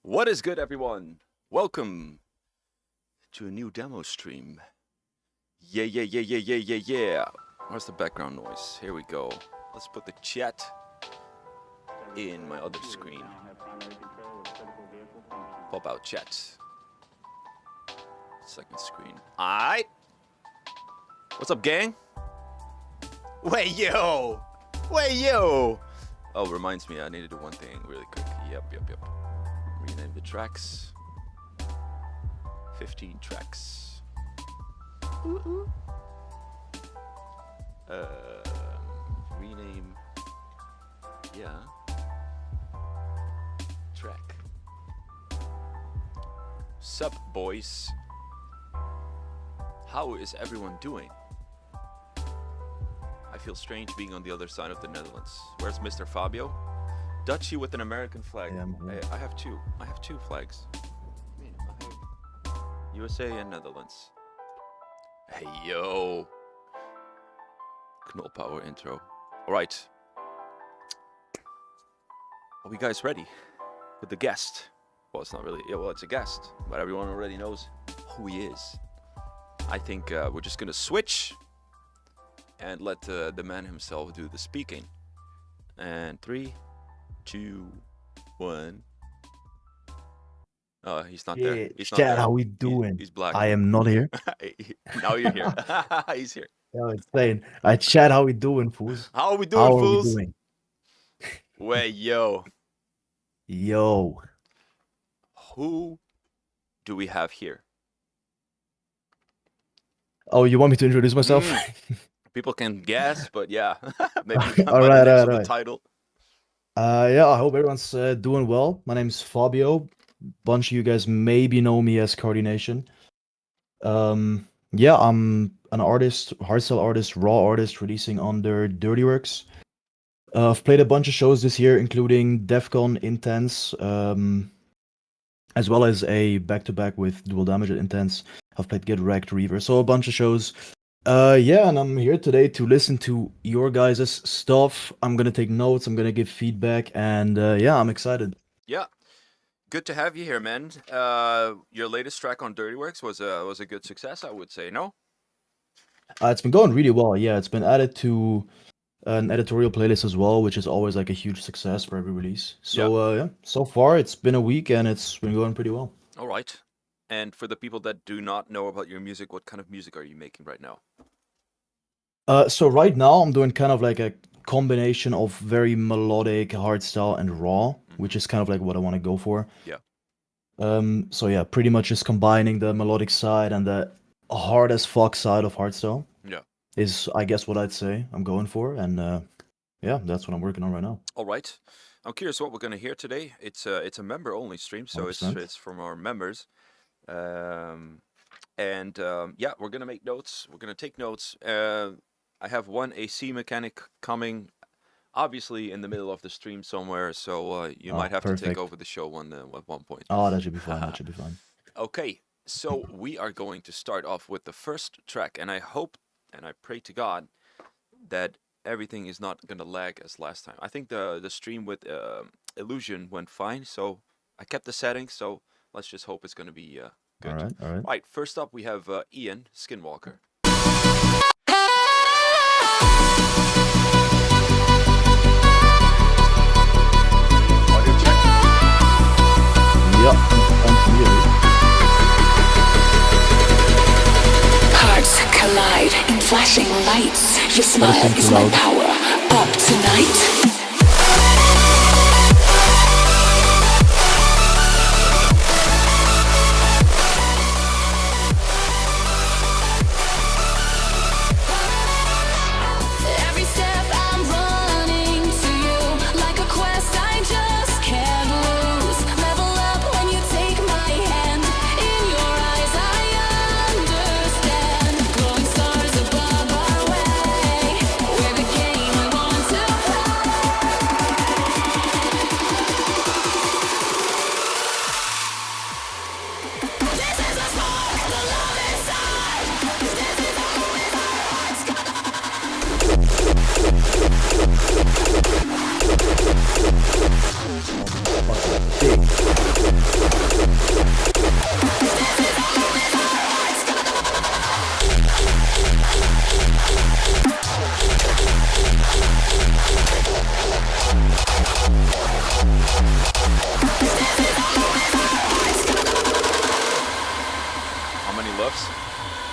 What is good, everyone? Welcome to a new demo stream. Yeah. Where's the background noise? Here we go. Let's put the chat in my other screen. Pop out chat. Second screen. Aight. What's up, gang? Wait, yo! Oh, reminds me, I need to do one thing really quick. Yep. Rename the tracks. 15 tracks. Rename. Yeah. Track. Sup, boys? How is everyone doing? I feel strange being on the other side of the Netherlands. Where's Mr. Fabio? Dutchie with an American flag. I have two. I have two flags. I have USA and Netherlands. Hey, yo. Knoll power intro. Alright. Are we guys ready with the guest? Well, it's not really. Yeah, well, it's a guest. But everyone already knows who he is. I think we're just going to switch and let the man himself do the speaking. And 3, 2, 1. Oh, he's not there. He's not chat, there. how we doing? He's black. I am not here. Now you're here. He's here. No, it's saying, chat, how we doing, fools? How are we doing, How fools? are we doing? Wait, yo. Yo. Who do we have here? Oh, you want me to introduce myself? People can guess, but yeah. Maybe All right. the title. Yeah, I hope everyone's doing well. My name's Fabio. Bunch of you guys maybe know me as CARDINATION. Yeah, I'm an artist, hardstyle artist, raw artist, releasing under Dirtyworks. I've played a bunch of shows this year, including DEFCON, Intense, as well as a back-to-back with Dual Damage at Intense. I've played Get Wrecked, Reaver, so a bunch of shows. Yeah, and I'm here today to listen to your guys' stuff. I'm gonna take notes, I'm gonna give feedback, and yeah, I'm excited. Yeah. Good to have you here, man. Your latest track on Dirtyworks was a good success, I would say, no? It's been going really well, yeah. It's been added to an editorial playlist as well, which is always like a huge success for every release. So yeah, so far it's been a week and it's been going pretty well. All right. And for the people that do not know about your music, what kind of music are you making right now? So right now I'm doing kind of like a combination of very melodic hardstyle and raw, which is kind of like what I want to go for. Yeah. So yeah, pretty much just combining the melodic side and the hard as fuck side of hardstyle. Yeah. Is, I guess, what I'd say I'm going for, and yeah, that's what I'm working on right now. All right. I'm curious what we're gonna hear today. It's a member only stream, so 100%. it's from our members. Yeah, we're gonna make notes. We're gonna take notes. I have one AC mechanic coming, obviously in the middle of the stream somewhere, so you might have to take over the show at one point. Oh, that should be fun. That should be fun. Okay, so we are going to start off with the first track, and I hope and I pray to God that everything is not gonna lag as last time. I think the stream with Illusion went fine, so I kept the settings. So let's just hope it's gonna be good. All right. Right. First up, we have Ian Skinwalker. Hearts collide in flashing lights. Your smile is my power. Up tonight.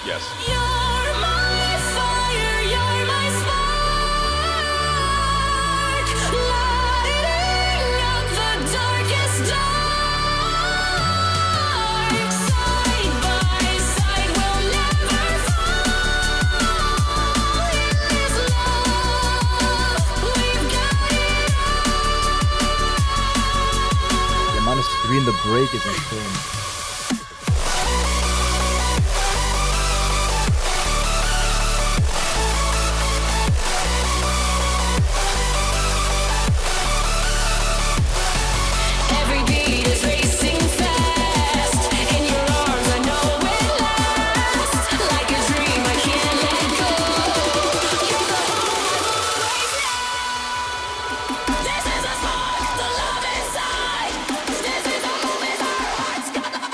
Yes. You're my fire, you're my spark, lighting up the darkest dark. Side by side, we'll never fall. In this love, we've got it all. Yeah, -3 in the break is insane. Every beat is racing fast. In your arms, I know it lasts. Like a dream, I can't let go. You're the home I've always known. This is a spark, the love inside. This is a moment, our hearts collide.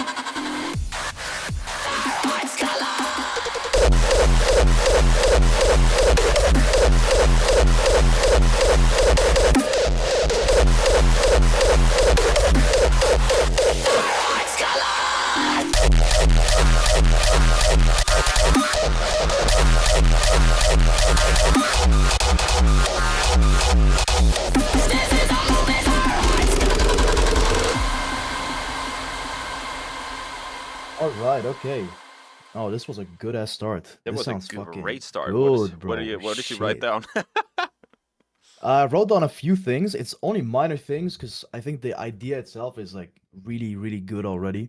Our hearts collide. Hearts collide. This is a moment, our hearts collide. All right, okay. Oh, this was a good ass start. That This was a sounds fucking great start. good, bro. What did you write Shit. down? I wrote down a few things. It's only minor things because I think the idea itself is like really, really good already.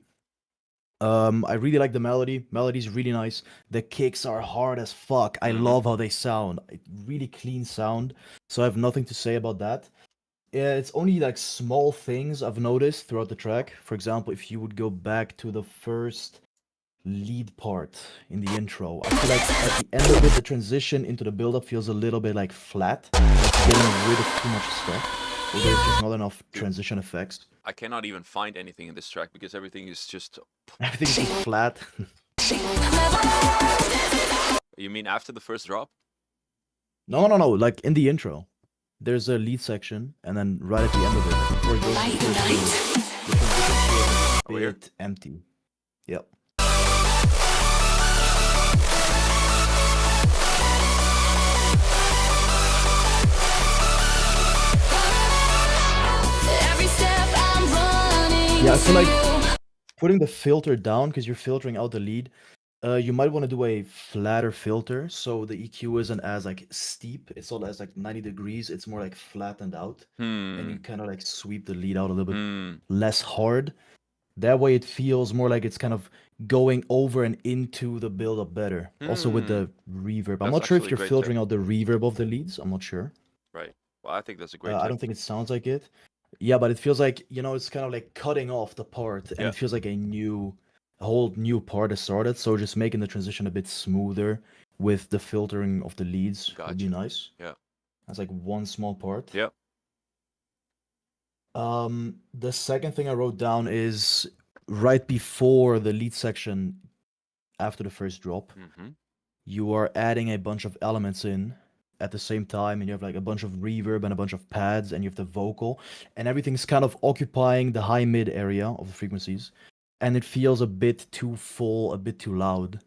I really like the melody. Melody's really nice. The kicks are hard as fuck. I Mhm. love how they sound. Really clean sound. So I have nothing to say about that. Yeah, it's only like small things I've noticed throughout the track. For example, if you would go back to the first lead part in the intro, I feel like at the end of it, the transition into the build-up feels a little bit like flat. Like getting rid of too much stuff. Or there's just not enough transition effects. I cannot even find anything in this track because everything is just. Everything's just flat. You mean after the first drop? No, like in the intro. There's a lead section, and then right at the end of it, before it goes to the first build, the transition feels a Oh, here? bit empty. Yep. Every step I'm running. Yeah, I feel like to. putting the filter down, because you're filtering out the lead, you might want to do a flatter filter, so the EQ isn't as like steep. It's not as like 90 degrees. It's more like flattened out, and you kind of like sweep the lead out a little bit less hard. That way, it feels more like it's kind of going over and into the build-up better. Also with the reverb. I'm That's not sure if actually a you're great filtering tip. out the reverb of the leads. I'm not sure. Right. Well, I think that's a great I tip. don't think it sounds like it. Yeah, but it feels like, it's kind of like cutting off the part, and Yeah. it feels like a whole new part has started. So just making the transition a bit smoother with the filtering of the leads would be Gotcha. nice. Yeah. That's like one small part. Yeah. The second thing I wrote down is right before the lead section, after the first drop, you are adding a bunch of elements in at the same time, and you have like a bunch of reverb and a bunch of pads, and you have the vocal, and everything's kind of occupying the high mid area of the frequencies, and it feels a bit too full, a bit too loud.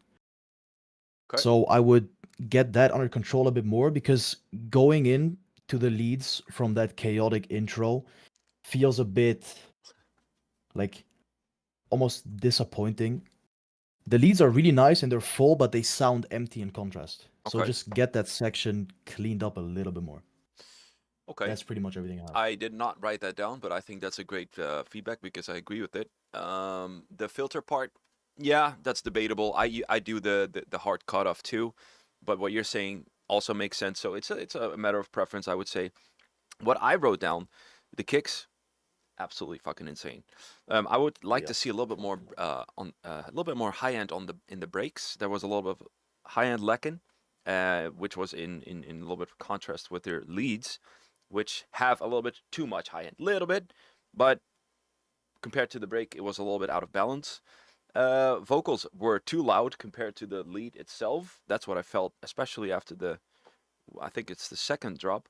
Okay. So I would get that under control a bit more, because going in to the leads from that chaotic intro feels a bit like almost disappointing. The leads are really nice and they're full, but they sound empty in contrast. So Okay. just get that section cleaned up a little bit more. Okay. That's pretty much everything I have. I did not write that down, but I think that's a great feedback because I agree with it. The filter part, yeah, that's debatable. I do the hard cutoff too, but what you're saying also makes sense. So it's a matter of preference, I would say. What I wrote down, the kicks, absolutely fucking insane. I would like to see a little bit more a little bit more high end in the breaks. There was a little bit of high end lacking, which was in a little bit of contrast with their leads, which have a little bit too much high end, little bit, but compared to the break, it was a little bit out of balance. Vocals were too loud compared to the lead itself. That's what I felt, especially after I think it's the second drop.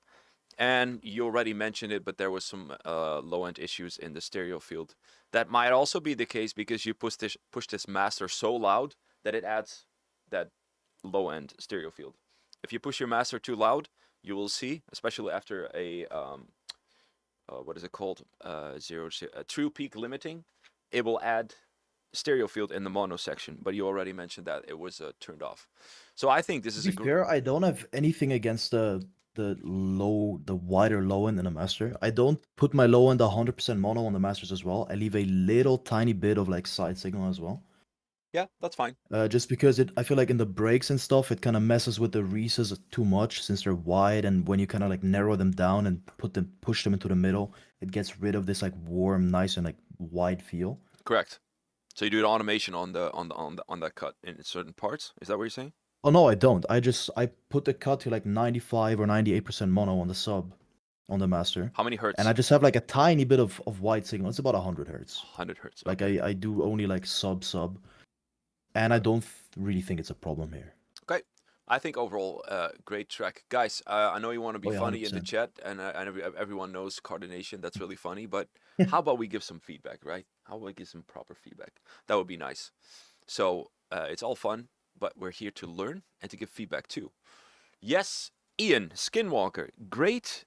And you already mentioned it, but there was some low-end issues in the stereo field. That might also be the case because you push this master so loud that it adds that low end stereo field. If you push your master too loud, you will see, especially after a what is it called? True peak limiting. It will add stereo field in the mono section, but you already mentioned that it was turned off. So I think this To is be a fair, I don't have anything against the wider low end in the master. I don't put my low end 100% mono on the masters as well. I leave a little tiny bit of like side signal as well. yeah, that's fine. Just because I feel like in the breaks and stuff, it kind of messes with the recess too much since they're wide, and when you kind of like narrow them down and push them into the middle, it gets rid of this like warm, nice and like wide feel. Correct. So you do the automation on that cut in certain parts. Is that what you're saying? Oh no, I don't. I put the cut to like 95 or 98% mono on the sub, on the master, How many hertz? and I just have like a tiny bit of wide signal. It's about 100 hertz. 100 hertz. Like Okay. I do only like sub, and I don't really think it's a problem here. Okay. I think overall, great track, guys. I know you want to be Oh, yeah, funny in the 100%. chat, and everyone knows Cardination. That's really funny. But how about we give some feedback, right? How about we give some proper feedback? That would be nice. So it's all fun, but we're here to learn and to give feedback too. Yes, Ian Skinwalker, great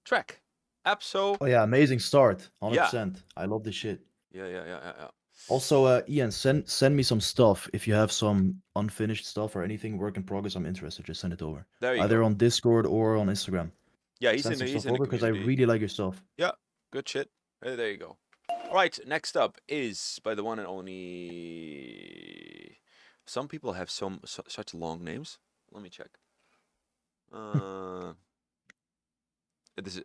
track. Abso. Oh yeah, amazing start. Yeah. 100%. I love this shit. Yeah. Also, Ian, send me some stuff if you have some unfinished stuff or anything work in progress. I'm interested. Just send it over. There you Either go. on Discord or on Instagram. Yeah, he's Send in some he's stuff in the over because I community. really like your stuff. Yeah, good shit. There you go. All right, next up is by the one and only. Some people have such long names. Let me check. This is.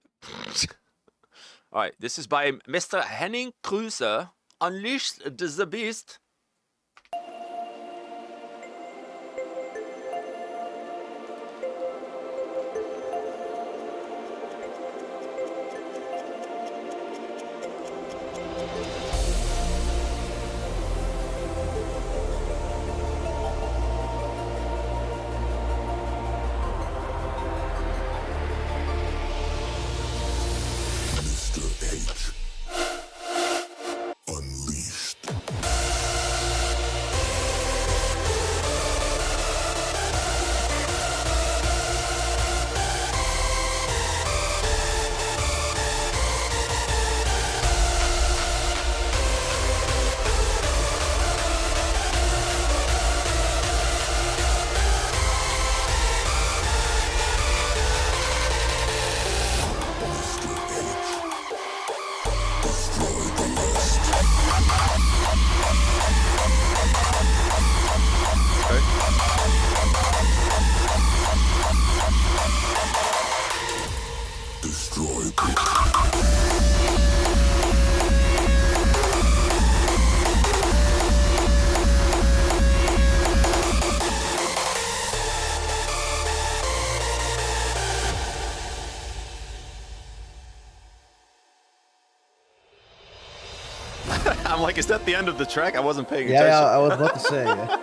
All right, this is by Mr. Henning Kruse. Unleash the Beast. I'm like, is that the end of the track? I wasn't paying attention. Yeah, I was about to say. Yeah.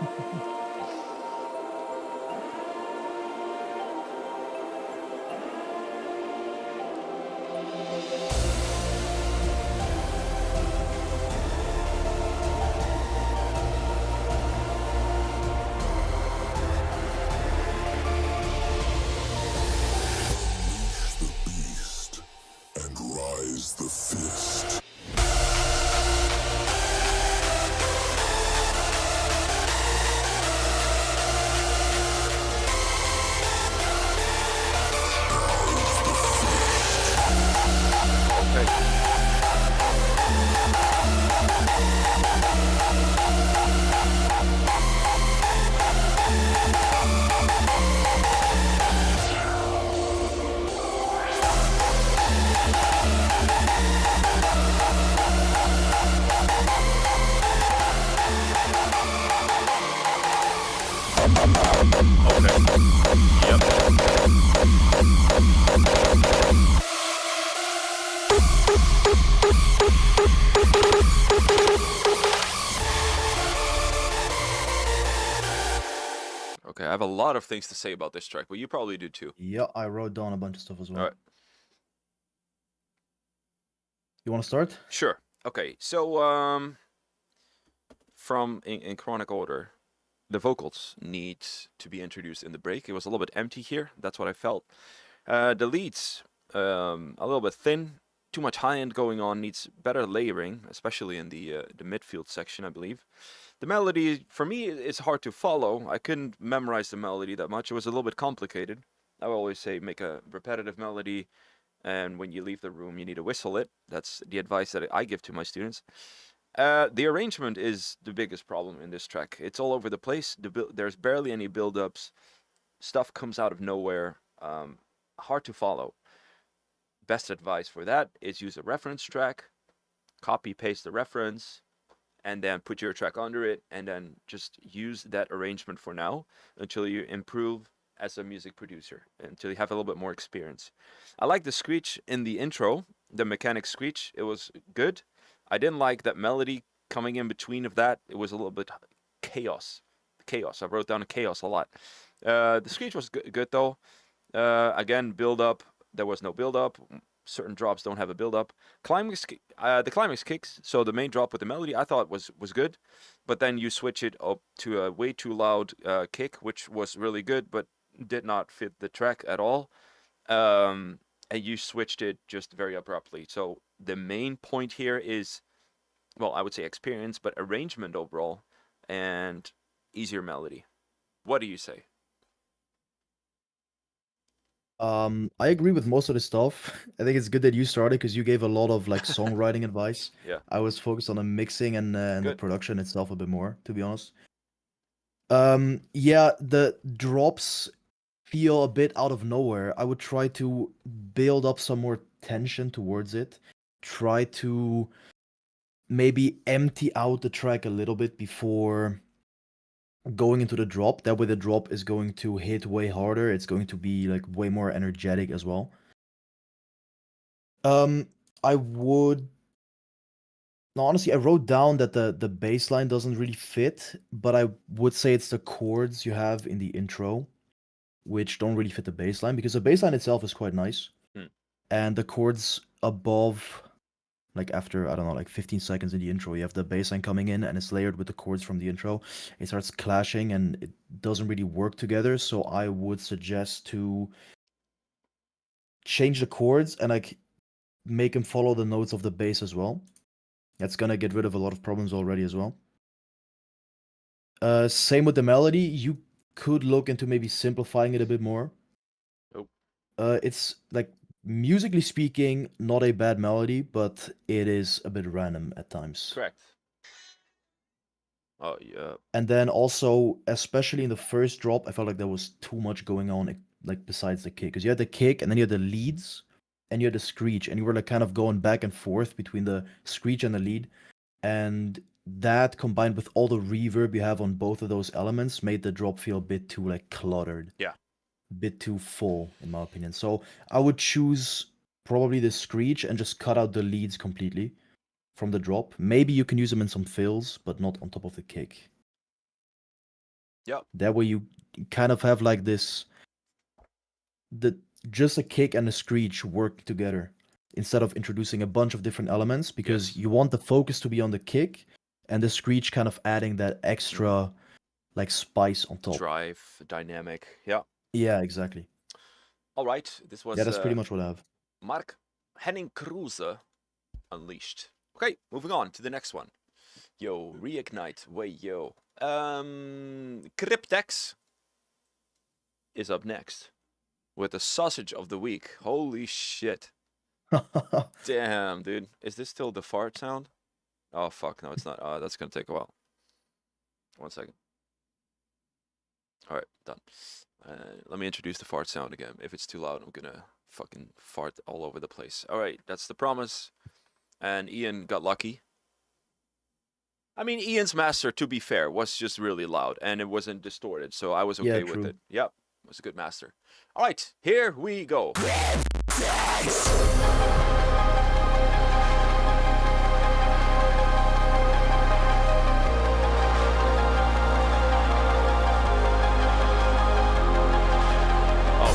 Okay, I have a lot of things to say about this track, but you probably do too. Yeah, I wrote down a bunch of stuff as well. All right. You want to start? Sure. Okay, so from in chronic order, the vocals need to be introduced in the break. It was a little bit empty here. That's what I felt. The leads, a little bit thin. Too much high end going on. Needs better layering, especially in the midfield section, I believe. The melody, for me, is hard to follow. I couldn't memorize the melody that much. It was a little bit complicated. I will always say make a repetitive melody, and when you leave the room, you need to whistle it. That's the advice that I give to my students. The arrangement is the biggest problem in this track. It's all over the place. There's barely any build-ups. Stuff comes out of nowhere. Hard to follow. Best advice for that is use a reference track, copy paste the reference, and then put your track under it, and then just use that arrangement for now until you improve as a music producer, until you have a little bit more experience. I like the screech in the intro, the mechanic screech. It was good. I didn't like that melody coming in between of that. It was a little bit chaos. I wrote down chaos a lot. The screech was good though. Again, build up. There was no build up. Certain drops don't have a build up. The climax kicks. So the main drop with the melody I thought was good, but then you switch it up to a way too loud kick, which was really good, but did not fit the track at all. And you switched it just very abruptly. So the main point here is, well, I would say experience, but arrangement overall and easier melody. What do you say? I agree with most of the stuff. I think it's good that you started because you gave a lot of like songwriting advice. Yeah. I was focused on the mixing and the Good. production itself a bit more, to be honest. Yeah, the drops feel a bit out of nowhere. I would try to build up some more tension towards it. Try to maybe empty out the track a little bit before going into the drop. That way the drop is going to hit way harder. It's going to be like way more energetic as well. I would no, honestly, I wrote down that the bass line doesn't really fit, but I would say it's the chords you have in the intro which don't really fit the bass line, because the bass line itself is quite nice. And the chords above, like after, I don't know, like 15 seconds in the intro, you have the bass line coming in and it's layered with the chords from the intro. It starts clashing and it doesn't really work together. So I would suggest to change the chords and like make them follow the notes of the bass as well. That's gonna get rid of a lot of problems already as well. Same with the melody. You could look into maybe simplifying it a bit more. It's like, musically speaking, not a bad melody, but it is a bit random at times. Correct. Oh, yeah. And then also, especially in the first drop, I felt like there was too much going on, like besides the kick. Because you had the kick, and then you had the leads, and you had the screech, and you were like kind of going back and forth between the screech and the lead. And that, combined with all the reverb you have on both of those elements, made the drop feel a bit too like cluttered. Yeah. A bit too full, in my opinion. So I would choose probably the screech and just cut out the leads completely from the drop. Maybe you can use them in some fills, but not on top of the kick. Yep. That way you kind of have like this, just a kick and a screech work together instead of introducing a bunch of different elements, because you want the focus to be on the kick and the screech kind of adding that extra like spice on top. Drive, dynamic. Yeah. Yeah, exactly. All right. This was that's pretty much what I have. Mark Henning Kruse Unleashed. Okay, moving on to the next one. Yo, Reignite. Wait, yo. Kryptex is up next with the sausage of the week. Holy shit. Damn, dude. Is this still the fart sound? Oh, fuck. No, it's not. That's going to take a while. 1 second. All right, done. Let me introduce the fart sound again. If it's too loud, I'm going to fucking fart all over the place. All right, that's the promise. And Ian got lucky. I mean, Ian's master, to be fair, was just really loud and it wasn't distorted, so I was okay with it. Yep, it was a good master. All right, here we go.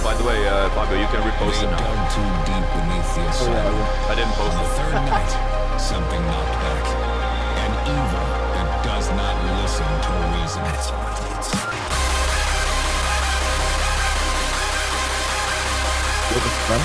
By the way, Fabio, you can repost it now. Dug too deep beneath the asylum. I didn't post On the it. third night, something knocked back. An evil that does not listen Centauriism. Look at them.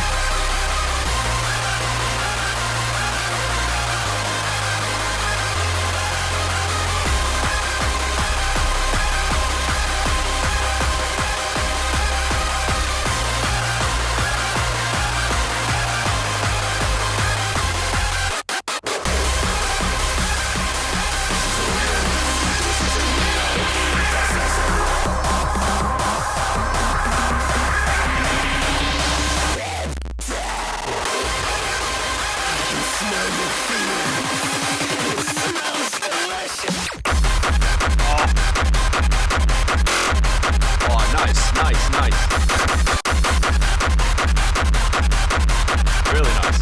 Oh, nice, nice, nice. Really nice.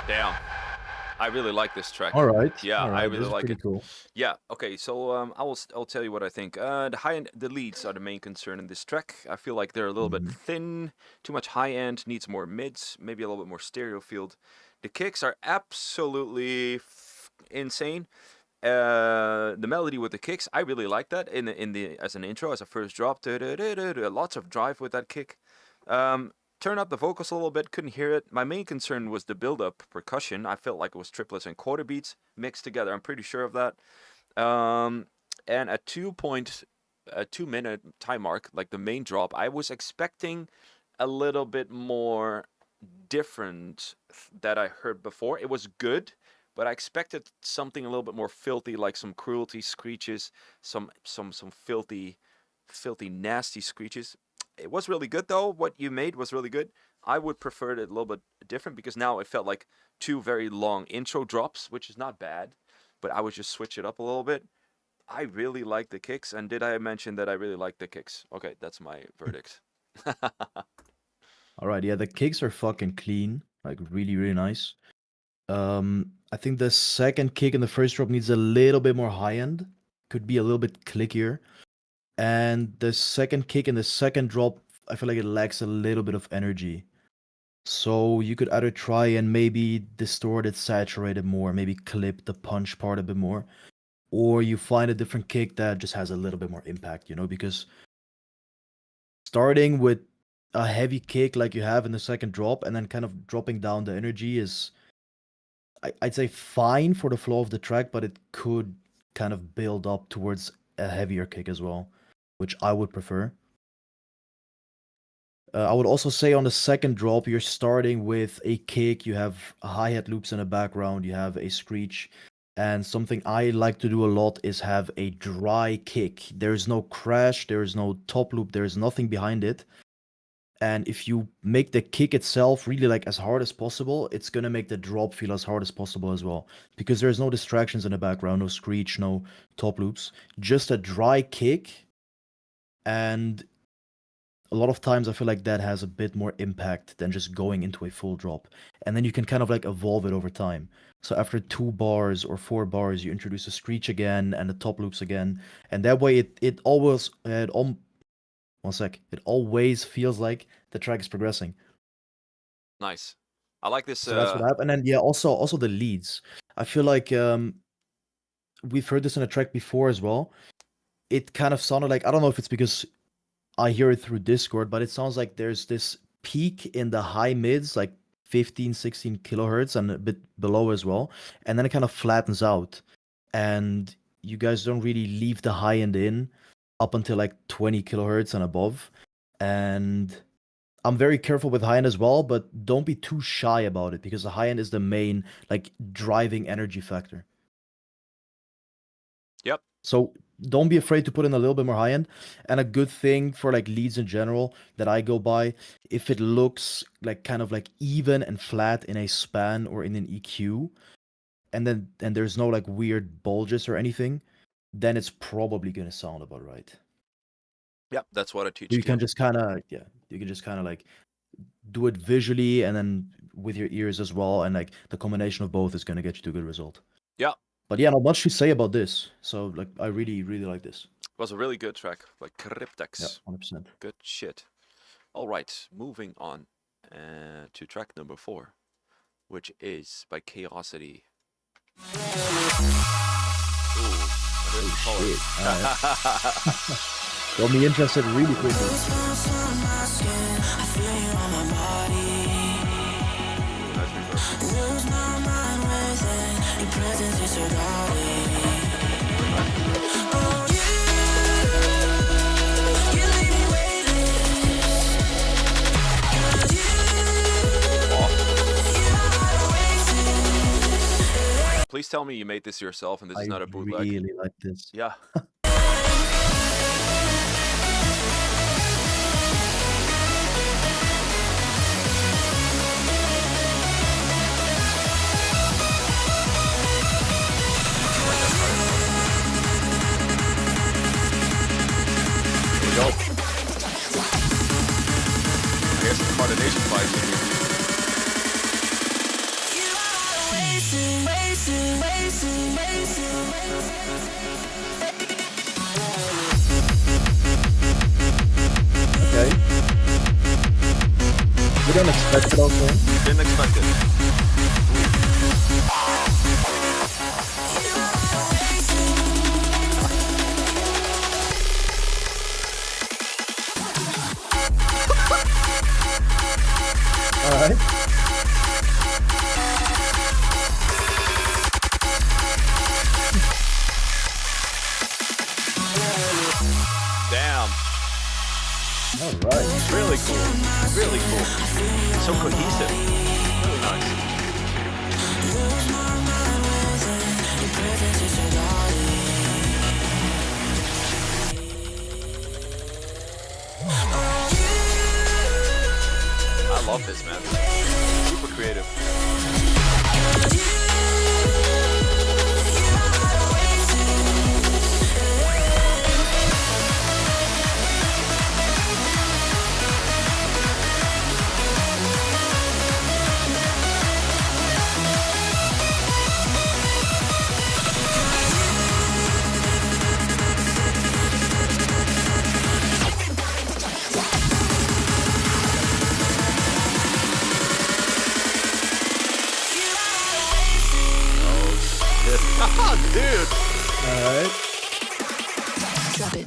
Damn. I really like this track. All right. Yeah, all right. I really this is like pretty it. cool. Yeah. Okay. So I'll tell you what I think. The high end, the leads are the main concern in this track. I feel like they're a little bit thin. Too much high end. Needs more mids. Maybe a little bit more stereo field. The kicks are absolutely insane. The melody with the kicks, I really like that in the as an intro, as a first drop. Lots of drive with that kick. Turn up the vocals a little bit, couldn't hear it. My main concern was the build-up percussion. I felt like it was triplets and quarter beats mixed together. I'm pretty sure of that. And at 2.2 minute time mark, like the main drop, I was expecting a little bit more different that I heard before. It was good, but I expected something a little bit more filthy, like some cruelty screeches, some filthy, nasty screeches. It was really good though. What you made was really good. I would prefer it a little bit different because now it felt like two very long intro drops, which is not bad, but I would just switch it up a little bit. I really like the kicks, and did I mention that I really like the kicks? Okay, that's my verdict. All right. Yeah, the kicks are fucking clean. Like really, really nice. I think the second kick in the first drop needs a little bit more high end. Could be a little bit clickier. And the second kick in the second drop, I feel like it lacks a little bit of energy. So you could either try and maybe distort it, saturate it more, maybe clip the punch part a bit more, or you find a different kick that just has a little bit more impact, because starting with a heavy kick like you have in the second drop and then kind of dropping down the energy is, I'd say, fine for the flow of the track, but it could kind of build up towards a heavier kick as well, which I would prefer. I would also say on the second drop, you're starting with a kick, you have hi-hat loops in the background, you have a screech, and something I like to do a lot is have a dry kick. There is no crash, there is no top loop, there is nothing behind it. And if you make the kick itself really like as hard as possible, it's gonna make the drop feel as hard as possible as well. Because there's no distractions in the background, no screech, no top loops. Just a dry kick. And a lot of times I feel like that has a bit more impact than just going into a full drop. And then you can kind of like evolve it over time. So after 2 bars or 4 bars, you introduce a screech again and the top loops again. And that way it always one sec. It always feels like the track is progressing. Nice. I like this. So that's what happened. And yeah, also the leads. I feel like we've heard this in a track before as well. It kind of sounded like, I don't know if it's because I hear it through Discord, but it sounds like there's this peak in the high mids, like 15, 16 kilohertz and a bit below as well. And then it kind of flattens out. And you guys don't really leave the high end in up until like 20 kilohertz and above. And I'm very careful with high end as well, but don't be too shy about it because the high end is the main like driving energy factor. Yep. So don't be afraid to put in a little bit more high end. And a good thing for like leads in general that I go by, if it looks like kind of like even and flat in a span or in an EQ, and there's no like weird bulges or anything, then it's probably gonna sound about right. Yep, that's what I teach. You can just kind of like do it visually and then with your ears as well, and like the combination of both is gonna get you to a good result. Yeah. But yeah, not much to say about this. So like I really like this. It was a really good track, like Kryptex. Yeah, 100%. Good shit. All right, moving on to track number 4, which is by Churosity. Ooh, Shit. Got me interested really quickly. Please tell me you made this yourself and this is not a bootleg. I really like this. Yeah. Here we go. I guess the coordination fight should be. Okay. We don't expect it also. Didn't expect it. Alright. Damn. Alright. Really cool. Really cool. So cohesive. Really nice. I love this, man. Super creative. Dude. Alright. Drop it.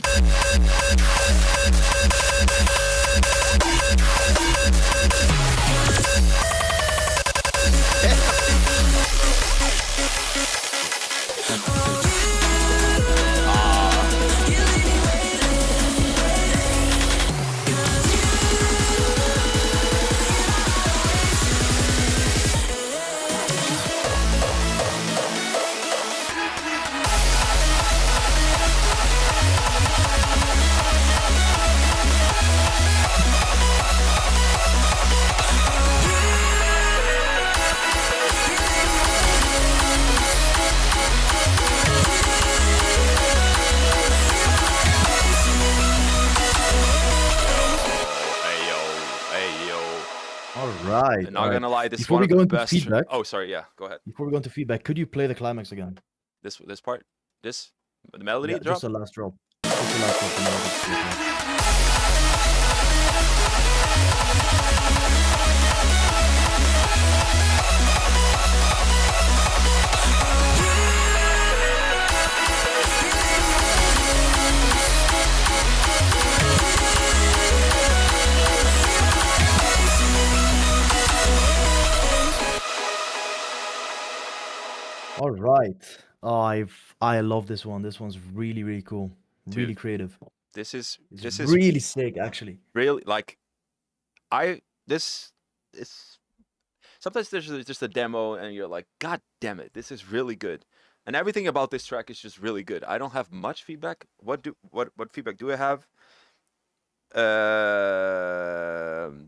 right. And not gonna lie, this is Before one we of go the into best. feedback, Oh, sorry. Yeah, go ahead. before we go into feedback, could you play the climax again? This part. This the melody Yeah, drop. just the last drop. Just the last drop. And then I'll just do it. All right. I love this one. This one's really, really cool. Really Dude, creative. This is It's really sick, actually. really like this is sometimes there's just a demo and you're like, God damn it, this is really good. And everything about this track is just really good. I don't have much feedback. What feedback do I have?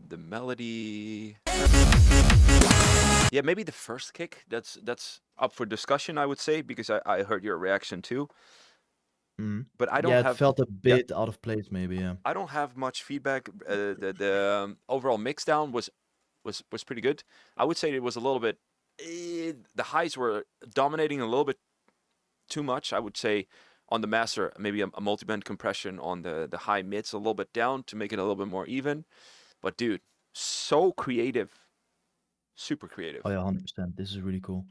The melody. Yeah, maybe the first kick. That's up for discussion, I would say, because I heard your reaction too. Mhm. But I don't Yeah, it have felt a bit out of place, maybe. Yeah. I don't have much feedback. The overall mix down was pretty good. I would say it was a little bit. The highs were dominating a little bit too much. I would say on the master, maybe a multi-band compression on the high mids a little bit down to make it a little bit more even. But dude, so creative, super creative. Oh yeah, 100%. This is really cool.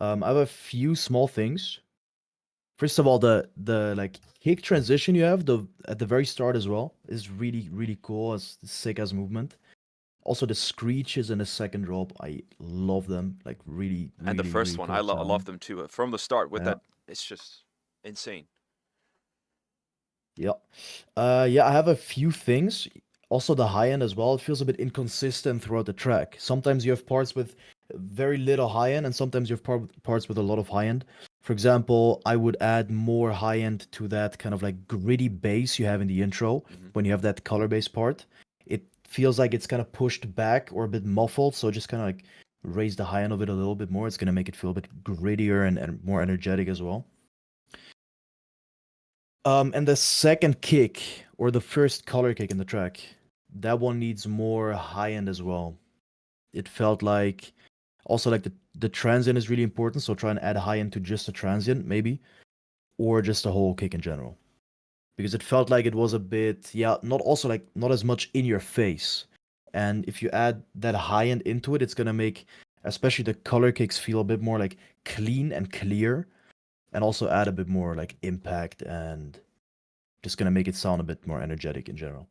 I have a few small things. First of all, the like kick transition you have at the very start as well is really, really cool. It's sick as movement. Also, the screeches in the second drop, I love them. Like really, And the really, first really one, cool I sound. love them too. From the start with Yeah. that, it's just insane. Yeah. Yeah, I have a few things. Also, the high end as well. It feels a bit inconsistent throughout the track. Sometimes you have parts with very little high end, and sometimes you have parts with a lot of high end. For example, I would add more high end to that kind of like gritty bass you have in the intro when you have that color bass part. It feels like it's kind of pushed back or a bit muffled, so just kind of like raise the high end of it a little bit more. It's going to make it feel a bit grittier and more energetic as well. And the second kick, or the first color kick in the track, that one needs more high end as well. It felt like, also like the transient is really important, so try and add high end to just a transient, maybe, or just a whole kick in general. Because it felt like it was a bit, yeah, not as much in your face. And if you add that high end into it, it's gonna make, especially the color kicks, feel a bit more like clean and clear, and also add a bit more like impact and just gonna make it sound a bit more energetic in general.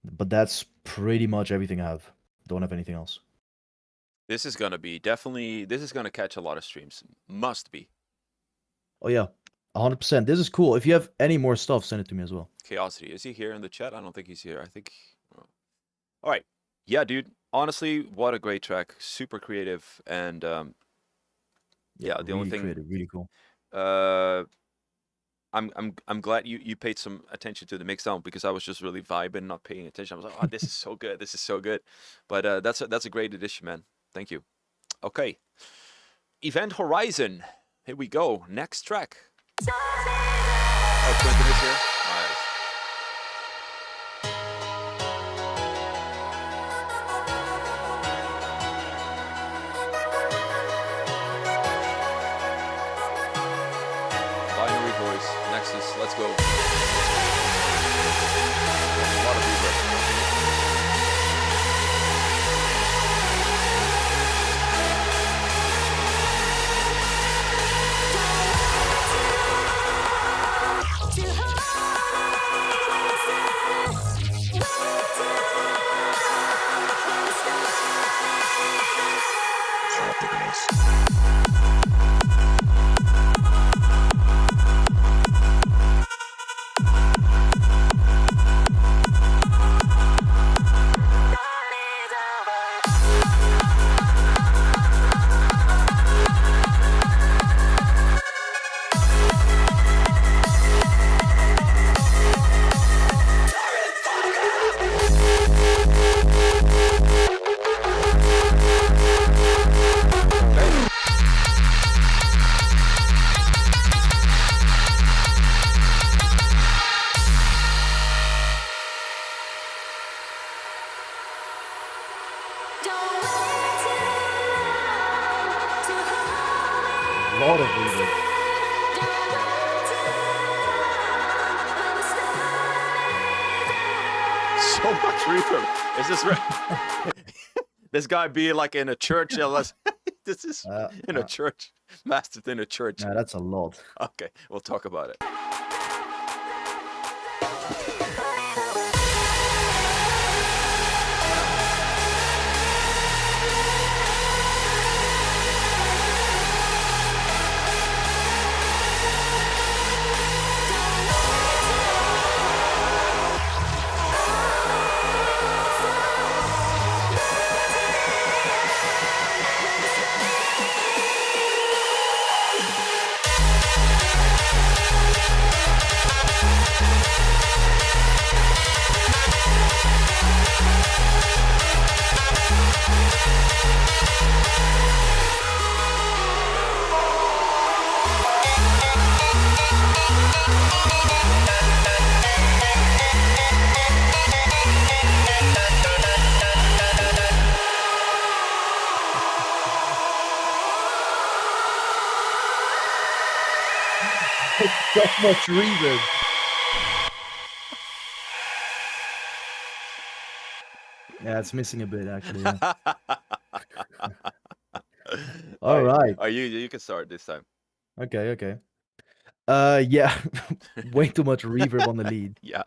But that's pretty much everything I have. Don't have anything else. This is gonna catch a lot of streams. Must be. Oh yeah, 100%. This is cool. If you have any more stuff, send it to me as well. Chaosity, is he here in the chat? I don't think he's here. I think. All right. Yeah, dude. Honestly, what a great track. Super creative, and yeah. The only really thing. creative, really cool. I'm glad you paid some attention to the mix down, because I was just really vibing, not paying attention. I was like, oh, this is so good. This is so good. But that's a great addition, man. Thank you. Okay. Event Horizon. Here we go. Next track. Oh, Quentin is here. Nice. Binary voice. Nexus. Let's go. A lot of reverb. so much reverb. Is this this guy be like in a church? This is in a church, mastered in a church. Yeah, that's a lot. Okay, we'll talk about it. So much reverb. Yeah, it's missing a bit actually. Yeah. All right. You can start this time. Okay. Yeah, way too much reverb on the lead. Yeah.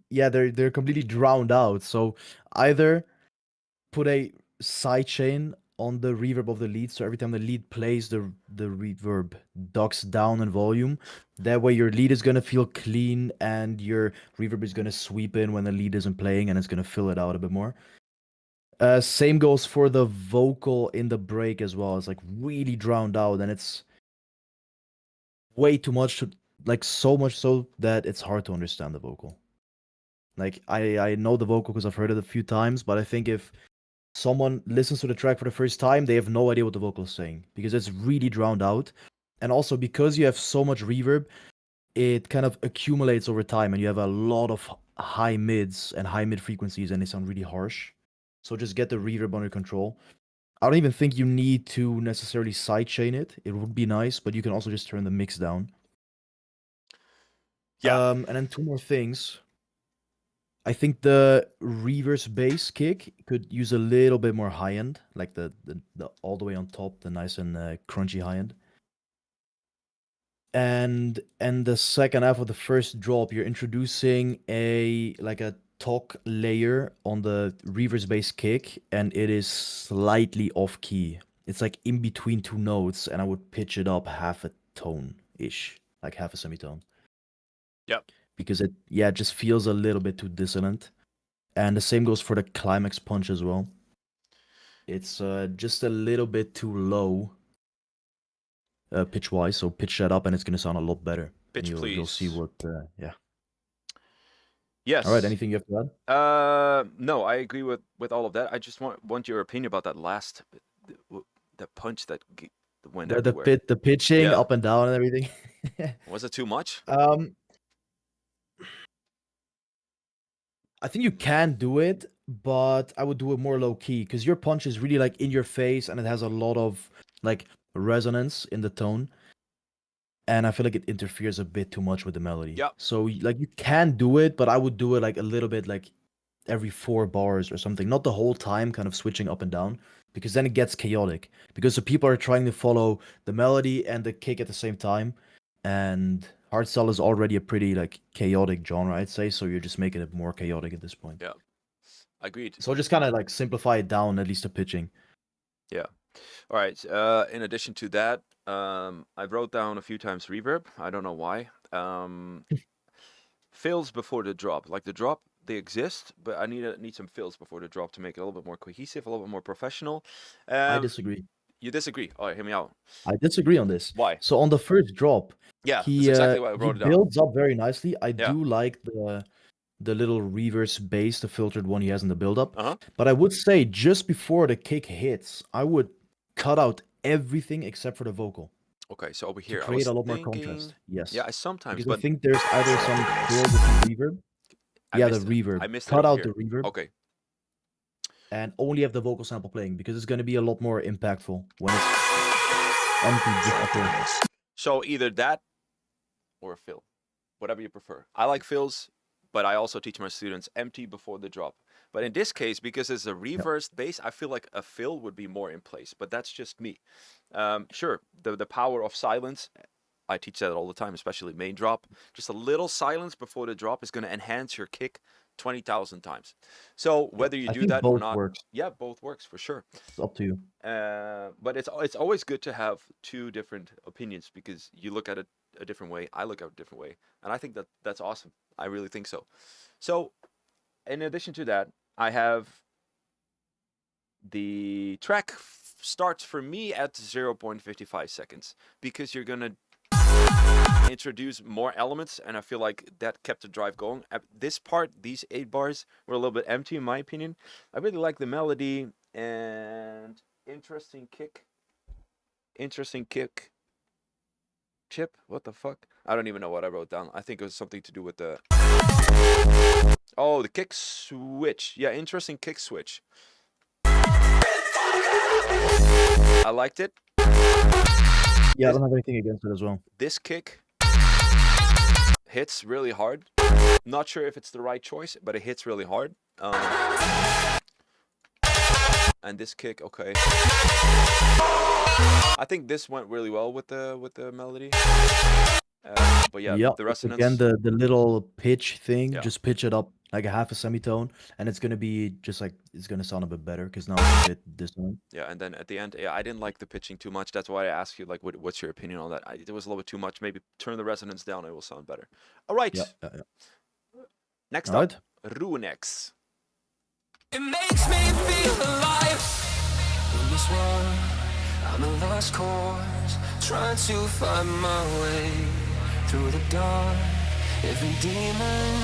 Yeah, they're completely drowned out. So either put a sidechain on the reverb of the lead, so every time the lead plays, the reverb ducks down in volume. That way, your lead is gonna feel clean, and your reverb is gonna sweep in when the lead isn't playing, and it's gonna fill it out a bit more. Same goes for the vocal in the break as well. It's like really drowned out, and it's way too much to, like, so much so that it's hard to understand the vocal. Like I know the vocal because I've heard it a few times, but I think if someone listens to the track for the first time, they have no idea what the vocal is saying because it's really drowned out. And also because you have so much reverb, it kind of accumulates over time and you have a lot of high mids and high mid frequencies and they sound really harsh. So just get the reverb under control. I don't even think you need to necessarily sidechain it. It would be nice, but you can also just turn the mix down. Yeah. And then two more things. I think the reverse bass kick could use a little bit more high end, like the all the way on top, the nice and crunchy high end. And the second half of the first drop, you're introducing a talk layer on the reverse bass kick, and it is slightly off key. It's like in between two notes, and I would pitch it up half a tone ish, like half a semitone. Yep. Because it just feels a little bit too dissonant. And the same goes for the climax punch as well. It's just a little bit too low pitch wise, so pitch that up and it's gonna sound a lot better. Pitch, You'll please. see what yeah. Yes. All right, anything you have to add? No, I agree with all of that. I just want your opinion about that last the punch that went The everywhere. the pitching Yeah. up and down and everything. Was it too much? I think you can do it, but I would do it more low key because your punch is really like in your face and it has a lot of like resonance in the tone. And I feel like it interferes a bit too much with the melody. Yep. So like you can do it, but I would do it like a little bit like every 4 bars or something, not the whole time kind of switching up and down because then it gets chaotic because the people are trying to follow the melody and the kick at the same time. And hardstyle is already a pretty like chaotic genre, I'd say, so you're just making it more chaotic at this point. Yeah. Agreed. So just kind of like simplify it down, at least the pitching. Yeah. All right. In addition to that, I wrote down a few times reverb. I don't know why. Fills before the drop. Like the drop, they exist, but I need some fills before the drop to make it a little bit more cohesive, a little bit more professional. I disagree. You disagree? All right, hear me out. I disagree on this. Why? So on the first drop, Yeah, he that's exactly why I wrote it he down. builds up very nicely. I Yeah. do like the little reverse bass, the filtered one he has in the build up. Uh-huh. But I would say just before the kick hits, I would cut out everything except for the vocal Okay, so over to here, I create was a lot more thinking... contrast. Yes. Yeah, I sometimes, Because but I think there's either some curl with the reverb. I Yeah, the missed it. reverb. I missed it Cut over out here. the reverb Okay. and only have the vocal sample playing because it's going to be a lot more impactful when it's empty just up there. So either that or a fill, whatever you prefer. I like fills but I also teach my students empty before the drop. But in this case, because it's a reversed bass, I feel like a fill would be more in place. But that's just me. Sure, the power of silence, I teach that all the time, especially main drop. Just a little silence before the drop is going to enhance your kick 20,000 times. So whether you I do think that or both not, works. yeah, both works for sure. It's up to you. But it's always good to have two different opinions because you look at it a different way, I look at it a different way, and I think that's awesome. I really think so. So, in addition to that, I have the track starts for me at 0.55 seconds because you're gonna introduce more elements, and I feel like that kept the drive going. At this part, these 8 bars were a little bit empty in my opinion. I really like the melody and interesting kick. Chip, what the fuck? I don't even know what I wrote down. I think it was something to do with the... Oh, the kick switch. Yeah, interesting kick switch. I liked it. Yeah, I don't have anything against it as well. This kick hits really hard. Not sure if it's the right choice, but it hits really hard. And this kick, okay. I think this went really well with the melody. But yeah, Yep, the it's resonance. again the little pitch thing. Yeah. Just pitch it up like a half a semitone, and it's gonna be just like it's gonna sound a bit better because now it's a bit dissonant. Yeah, and then at the end, yeah, I didn't like the pitching too much. That's why I asked you, like, what's your opinion on that? It was a little bit too much. Maybe turn the resonance down, it will sound better. All right. Yeah. Next All up, right. Ruinex. It makes me feel alive. In this world, I'm a lost cause, trying to find my way through the dark. Every demon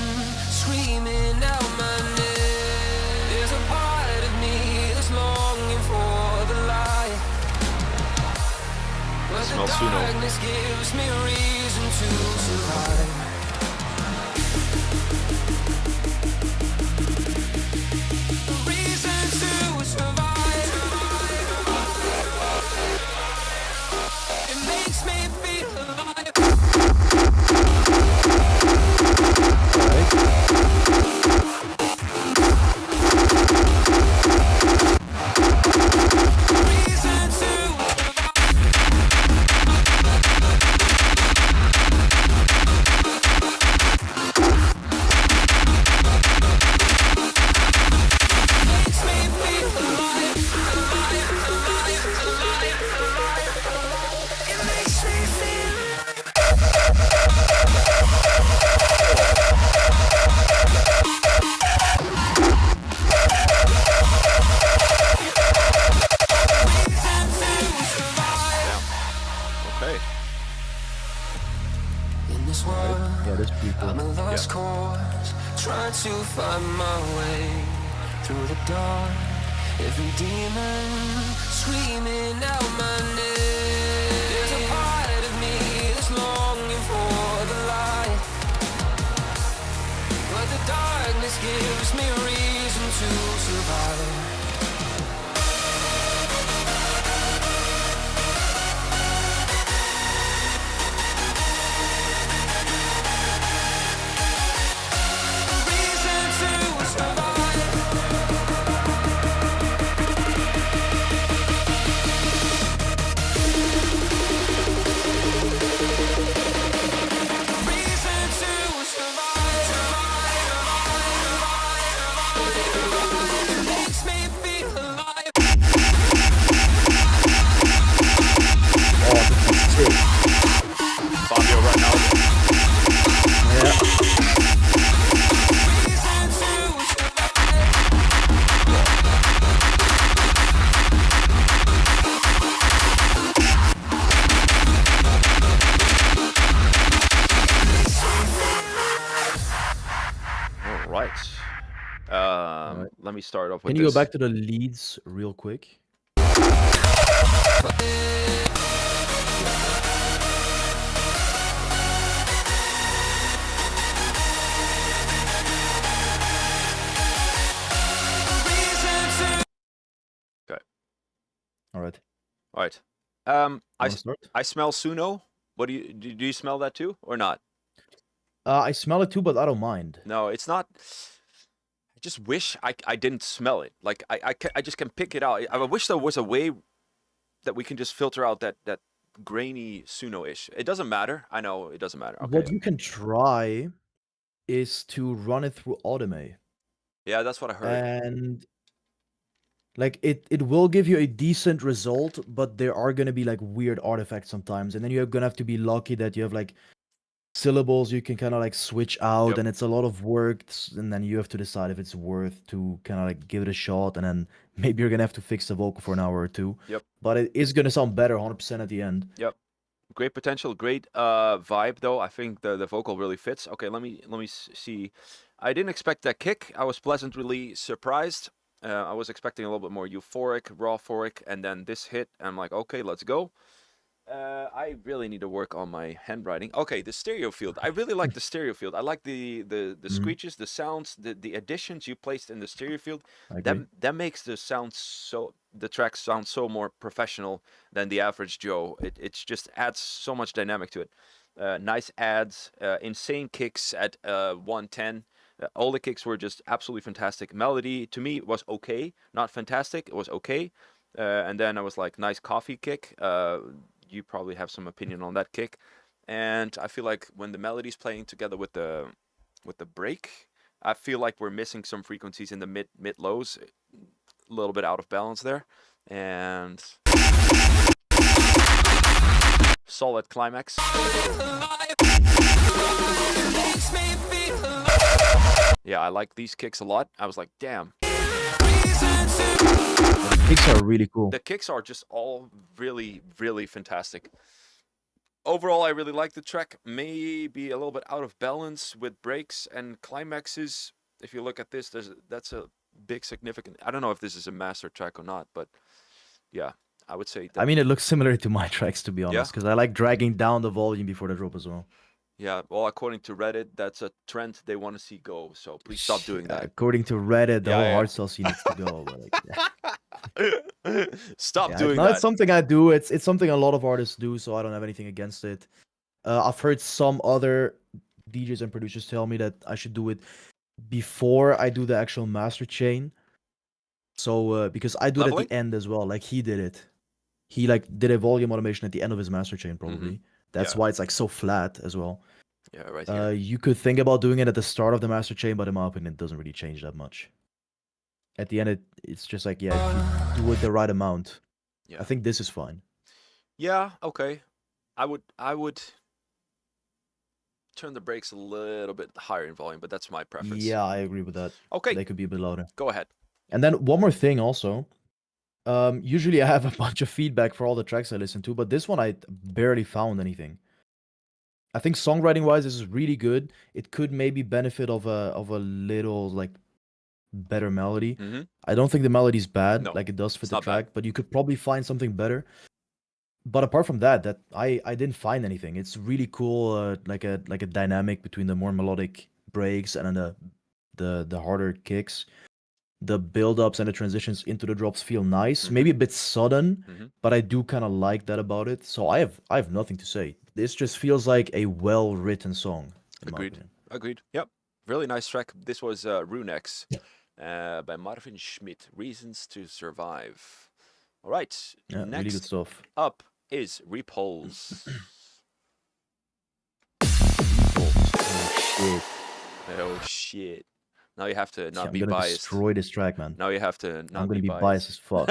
screaming out my name. There's a part of me that's longing for the light, but the Smells Suno. darkness gives me reason to survive. Reason to survive. It makes me feel alive. Reason to makes me feel alive, alive, alive, alive, alive, alive. It makes me feel alive. Reason to survive. Okay. In this world, Yeah, that's pretty cool. I'm a lost cause, trying to find my way through the dark. Every demon screaming out my name. There's a part of me that's longing for the light, but the darkness gives me reason to survive. Reason to survive. Reason to survive. It makes me feel alive. Fabio right now. Reason to survive. All right. Let me start off with Can you this. go back to the leads real quick? Reason to All right. All right. Wanna start? I smell Suno. What do you smell that too or not? I smell it too, but I don't mind. No, it's not. I just wish I didn't smell it. Like I just can pick it out. I wish there was a way that we can just filter out that grainy Suno-ish. It doesn't matter. I know it doesn't matter. Okay. What you can try is to run it through Otomic. Yeah, that's what I heard. And like it will give you a decent result, but there are gonna be like weird artifacts sometimes, and then you're gonna have to be lucky that you have like syllables you can kind of like switch out, Yep. and it's a lot of work, and then you have to decide if it's worth to kind of like give it a shot, and then maybe you're gonna have to fix the vocal for an hour or two. Yep. But it is gonna sound better 100% at the end. Yep. Great potential, great vibe though. I think the vocal really fits. Okay, let me see. I didn't expect that kick. I was pleasantly surprised. I was expecting a little bit more euphoric, raw-phoric, and then this hit. I'm like, okay, let's go. I really need to work on my handwriting. Okay, the stereo field. I really like the stereo field. I like the screeches, the sounds, the additions you placed in the stereo field. I agree. That makes the track sound so more professional than the average Joe. It's just adds so much dynamic to it. Nice adds, insane kicks at 110. All the kicks were just absolutely fantastic. Melody to me was okay, not fantastic. It was okay. And then I was like, nice coffee kick. You probably have some opinion on that kick. And I feel like when the melody's playing together with the break, I feel like we're missing some frequencies in the mid lows, a little bit out of balance there. And solid climax. Yeah, I like these kicks a lot. I was like, damn. The kicks are really cool. The kicks are just all really, really fantastic. Overall, I really like the track. Maybe a little bit out of balance with breaks and climaxes. If you look at this, that's a big significant. I don't know if this is a master track or not, but yeah, I would say that. I mean, it looks similar to my tracks, to be honest, because I like dragging down the volume before the drop as well. Yeah, well, according to Reddit, that's a trend they want to see go. So please stop doing that. According to Reddit, the Yeah, whole yeah. hardstyle scene needs to go. But like, Stop yeah, doing no, that. it's something I do. It's something a lot of artists do, so I don't have anything against it. I've heard some other DJs and producers tell me that I should do it before I do the actual master chain. So because I do it at Leveling? the end as well, like he did it. He like did a volume automation at the end of his master chain, probably. That's Yeah. why it's like so flat as well. Yeah, right here. You could think about doing it at the start of the master chain, but in my opinion, it doesn't really change that much. At the end, it's just like, yeah, if you do it the right amount, Yeah. I think this is fine. Yeah, okay. I would turn the brakes a little bit higher in volume, but that's my preference. Yeah, I agree with that. Okay, They could be a bit louder. go ahead. And then one more thing also. Usually I have a bunch of feedback for all the tracks I listen to, but this one I barely found anything. I think songwriting wise, this is really good. It could maybe benefit of a little like better melody. Mm-hmm. I don't think the melody's bad, No, like it does fit it's the not bad. track, but you could probably find something better. But apart from that, I didn't find anything. It's really cool, like a dynamic between the more melodic breaks and then the harder kicks. The build-ups and the transitions into the drops feel nice, Mhm. maybe a bit sudden, Mhm. but I do kind of like that about it. So I have nothing to say. This just feels like a well-written song. In my Agreed. opinion. Agreed. Yep. Really nice track. This was Ruinex by Marvin Schmidt. Reasons to Survive. All right. Yeah, Next really good stuff. up is Repulse. Oh shit! Oh shit. Now you have to Yeah, not I'm be gonna biased. destroy this track, man. Now you have to not I'm gonna be biased. biased as fuck.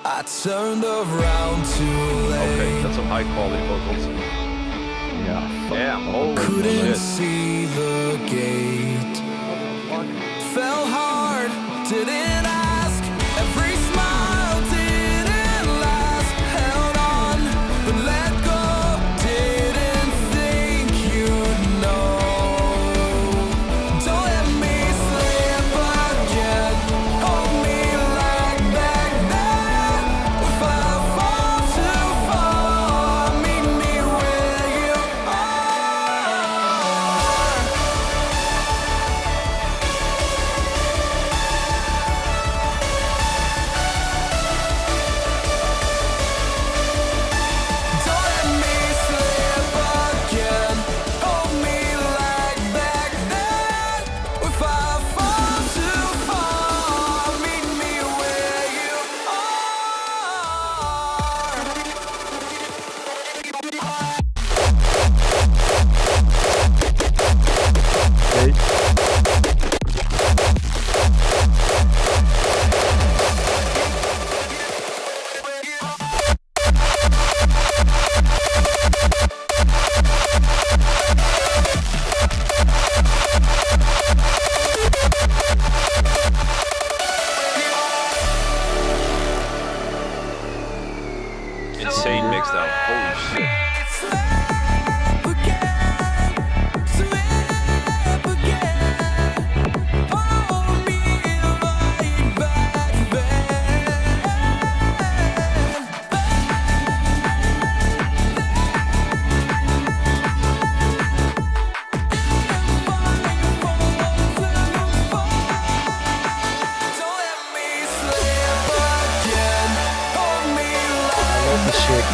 I turned around too Okay, late. that's some high quality vocals. Yeah. Damn, fuck. holy Couldn't shit. see the gate. Fell hard, didn't ask. Every smile didn't last. Held on, but let go. Didn't think you'd know. Don't let me slip again. Hold me like back then. If I fall too far, meet me where you are. ready? Insane mix though. Holy shit. Holy shit.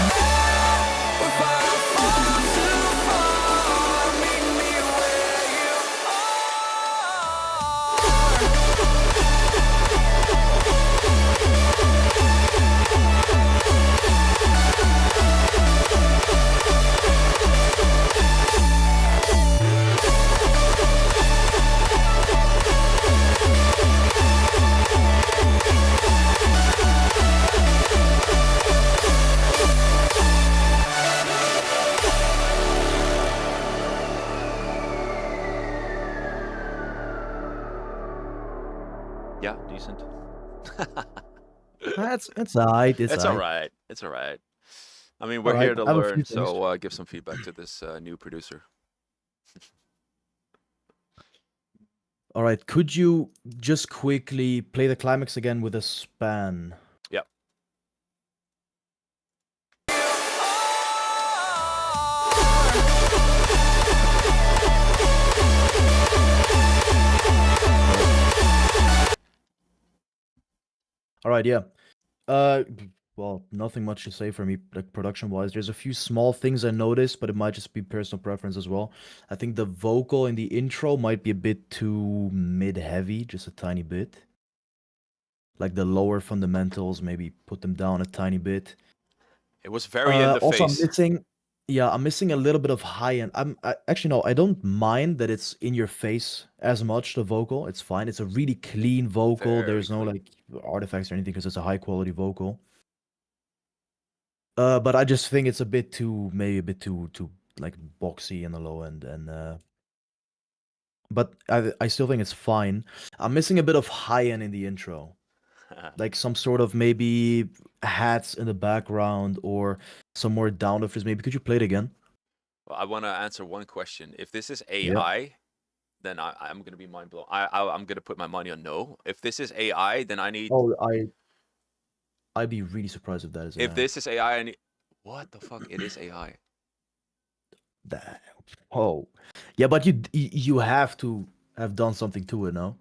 Yeah, decent. It's alright. It's all right. It's all right. I mean, we're Alright, here to I have a few learn, things. so give some feedback to this new producer. All right, could you just quickly play the climax again with a span? Yep. All right, yeah. Well, nothing much to say for me, like production-wise. There's a few small things I noticed, but it might just be personal preference as well. I think the vocal in the intro might be a bit too mid-heavy, just a tiny bit. Like the lower fundamentals, maybe put them down a tiny bit. It was very in the Also, face. I'm missing a little bit of high end. Actually no, I don't mind that it's in your face as much. The vocal, it's fine. It's a really clean vocal. Very There's no clean. like artifacts or anything because it's a high quality vocal. But I just think it's a bit too, maybe a bit too like boxy in the low end, and but I still think it's fine. I'm missing a bit of high end in the intro. Like some sort of maybe hats in the background or some more down effects. Maybe could you play it again? Well, I want to answer one question. If this is AI, then I'm going to be mind blown. I'm going to put my money on no. If this is AI, then I need. Oh, I'd be really surprised if that is. If this is AI, I need. What the fuck? It is AI. That, oh, yeah, but you have to have done something to it, no?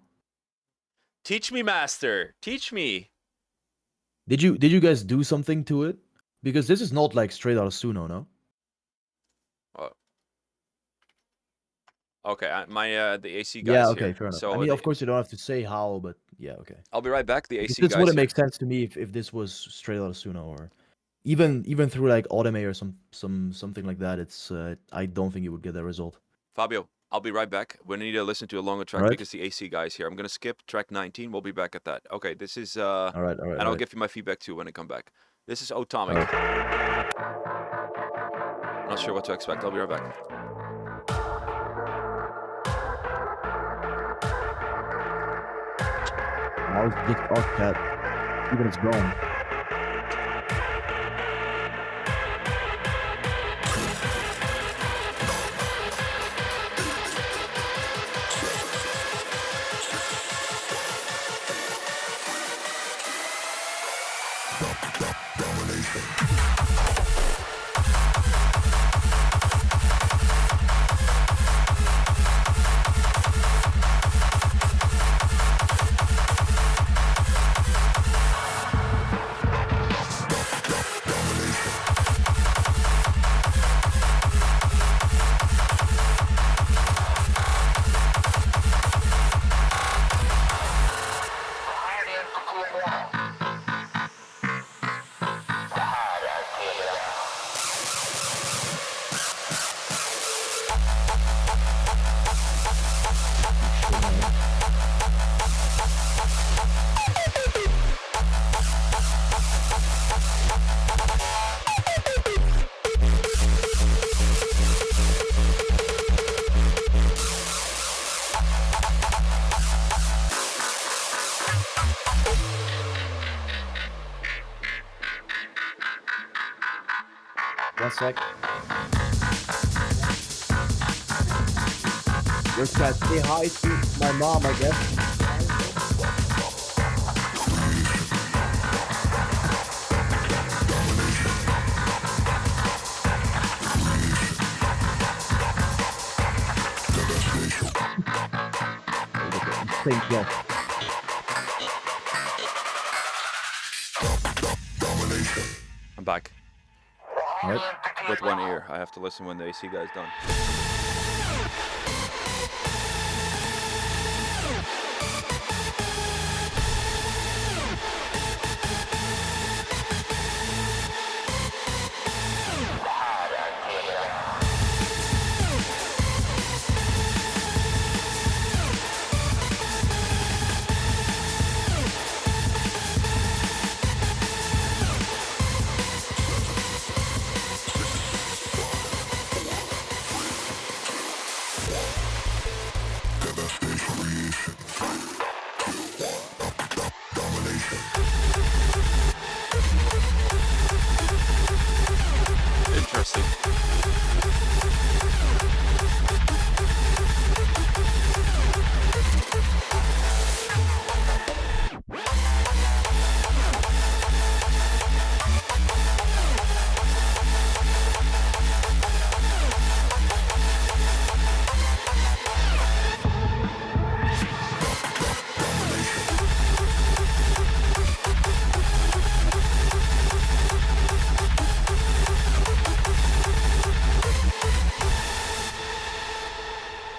Teach me, master. Teach me. Did you guys do something to it? Because this is not like straight out of Suno, no? Okay, the AC guys Yeah, okay, here. fair enough. So I mean, of course you don't have to say how, but yeah, okay. I'll be right back. The Because AC this guys wouldn't here. make sense to me if this was straight out of Suno or even through like Otomic or something like that. It's I don't think you would get that result. Fabio, I'll be right back. We need to listen to a longer track Alright. because the AC guys here. I'm gonna skip track 19. We'll be back at that. Okay, this is All right, and I'll give you my feedback too when I come back. This is Otomic. Not sure what to expect. I'll be right back. Now it's just Arc Cat. Even it's gone. One sec. Just gotta say hi to my mom, I guess. Thank you. I'm back. Alright. With one ear. I have to listen when the AC guy's done. Interesting.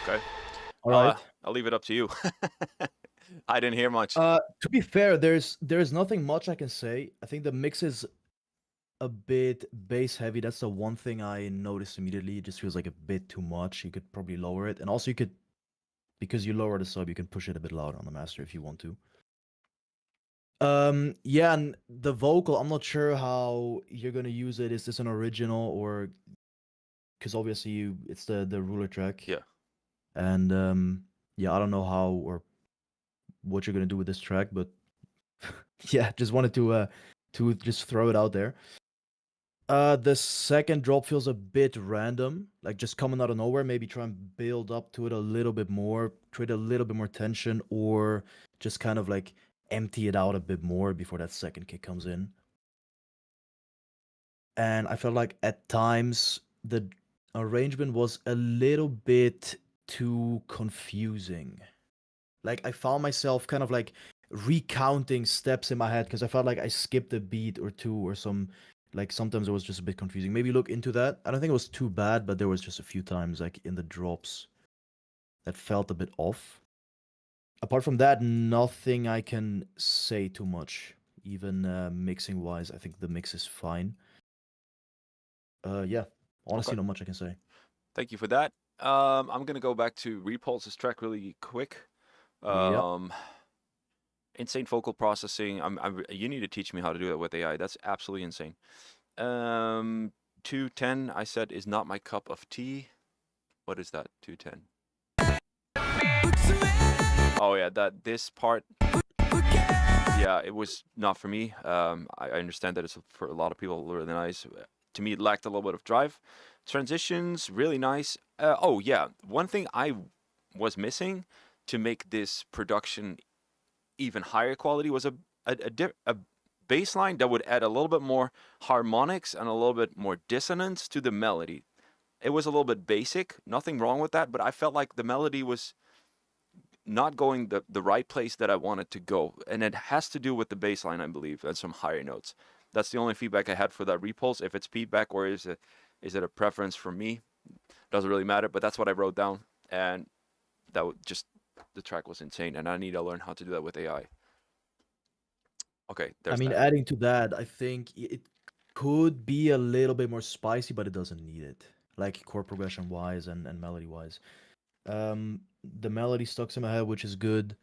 Okay. All right. I'll leave it up to you. I didn't hear much. To be fair, there's nothing much I can say. I think the mix is a bit bass heavy. That's the one thing I noticed immediately. It just feels like a bit too much. You could probably lower it, and also you could, because you lower the sub, you can push it a bit louder on the master if you want to. Yeah, and the vocal, I'm not sure how you're gonna use it. Is this an original or? Because obviously it's the ruler track. Yeah. And yeah, I don't know how or what you're gonna do with this track, but yeah, just wanted to just throw it out there. The second drop feels a bit random, like just coming out of nowhere. Maybe try and build up to it a little bit more, create a little bit more tension, or just kind of like empty it out a bit more before that second kick comes in. And I felt like at times the arrangement was a little bit too confusing. Like I found myself kind of like recounting steps in my head because I felt like I skipped a beat or two or some, like sometimes it was just a bit confusing. Maybe look into that. I don't think it was too bad, but there was just a few times like in the drops that felt a bit off. Apart from that, nothing I can say too much. Even mixing wise, I think the mix is fine. Yeah, honestly, Okay. not much I can say. Thank you for that. I'm gonna go back to Repulse's track really quick. Insane vocal processing. You need to teach me how to do that with AI. That's absolutely insane. 210, I said, is not my cup of tea. What is that? 210. Oh yeah, this part. Yeah, it was not for me. I understand that it's for a lot of people really nice. To me, it lacked a little bit of drive. Transitions, really nice. Oh yeah, one thing I was missing to make this production even higher quality was a bass line that would add a little bit more harmonics and a little bit more dissonance to the melody. It was a little bit basic, nothing wrong with that, but I felt like the melody was not going the right place that I wanted to go. And it has to do with the bass line, I believe, and some higher notes. That's the only feedback I had for that Repulse. If it's feedback or is it a preference for me, doesn't really matter, but that's what I wrote down. And that just, the track was insane, and I need to learn how to do that with AI. Okay, there's I mean, that. adding to that, I think it could be a little bit more spicy, but it doesn't need it. Like chord progression wise and melody wise. The melody stuck in my head, which is good.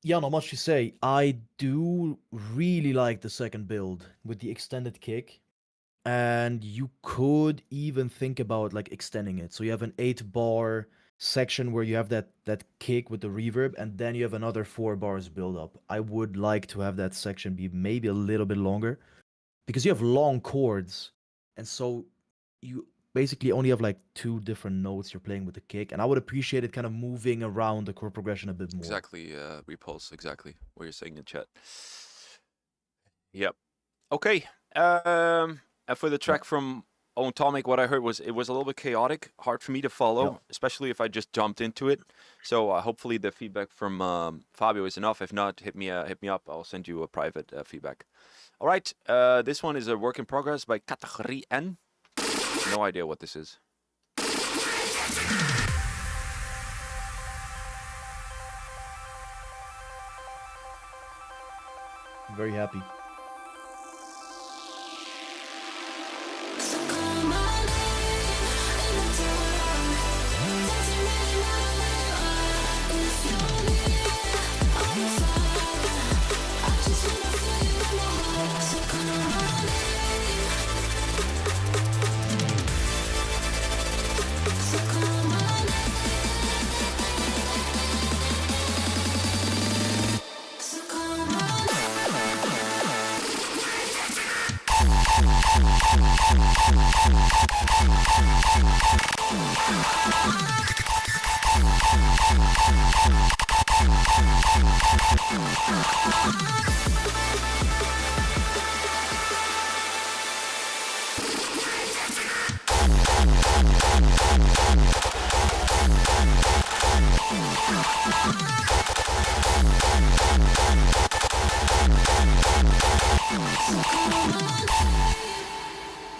Yeah, not much to say. I do really like the second build with the extended kick. And you could even think about like extending it. So you have an 8-bar section where you have that kick with the reverb, and then you have another 4 bars build up. I would like to have that section be maybe a little bit longer, because you have long chords, and so you basically only have like 2 different notes you're playing with the kick, and I would appreciate it kind of moving around the chord progression a bit more. Exactly, Repulse, exactly what you're saying in chat. Yep. Okay. And for the track from Otomic, what I heard was it was a little bit chaotic, hard for me to follow, Yeah. especially if I just jumped into it. So hopefully the feedback from Fabio is enough. If not, hit me up. I'll send you a private feedback. All right. This one is a work in progress by Kataren. No idea what this is. I'm very happy. So call my name in the dark. Doesn't really matter where you are. If you're near, I'll be fine. I just wanna feel you in my heart. So call my name. So call my name. So call my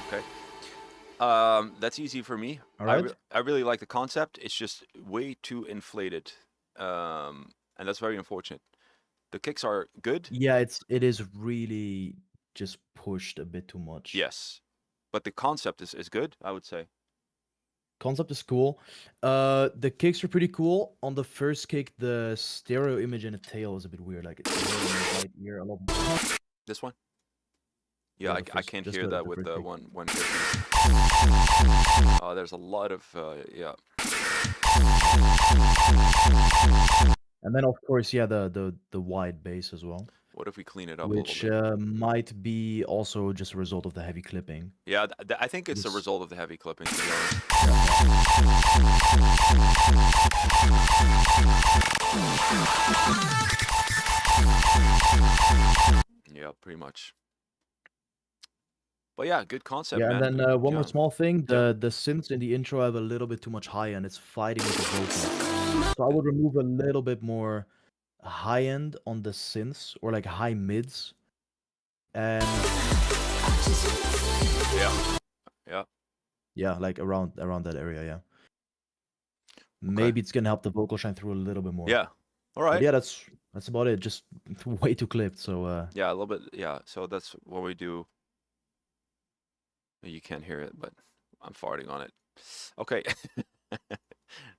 Okay. That's easy for me. All right. I really like the concept. It's just way too inflated, and that's very unfortunate. The kicks are good, Yeah, it is really just pushed a bit too much. yes, but the concept is good, I would say. Concept is cool. The kicks are pretty cool. On the first kick, the stereo image in the tail is a bit weird. Like it's a little in the right ear a lot. This one? Yeah, Yeah, the I first- can't just hear the that with first the kick. 150. Oh, there's a lot of yeah. And then of course, yeah, the wide bass as well, What if we clean it up which a little bit? might be also just a result of the heavy clipping. Yeah, I think it's a this- result of the heavy clipping, to be honest. Yeah, pretty much. But yeah, good concept, Yeah, man. and then one more Yeah. small thing: the synths in the intro have a little bit too much high end. It's fighting with the vocals. So I would remove a little bit more high end on the synths, or like high mids, and Yeah. Yeah. yeah, like around that area. Yeah, maybe it's gonna help the vocal shine through a little bit more. Yeah. All But right. yeah, that's about it. Just way too clipped. So Yeah, a little bit. Yeah. So that's what we do. You can't hear it, but I'm farting on it. Okay.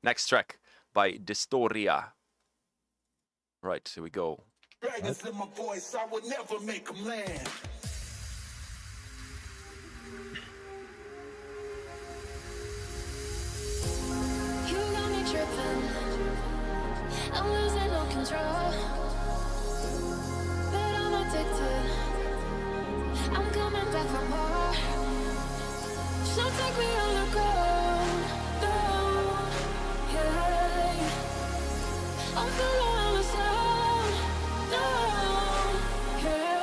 Next track by Dtoria. Right, here we go. Dragons in my voice, I would never make them land. You got me tripping. I'm losing all control. But I'm addicted. I'm coming back for more. So take me on the go. No. Yeah. I'm feeling on the sound. No. Yeah.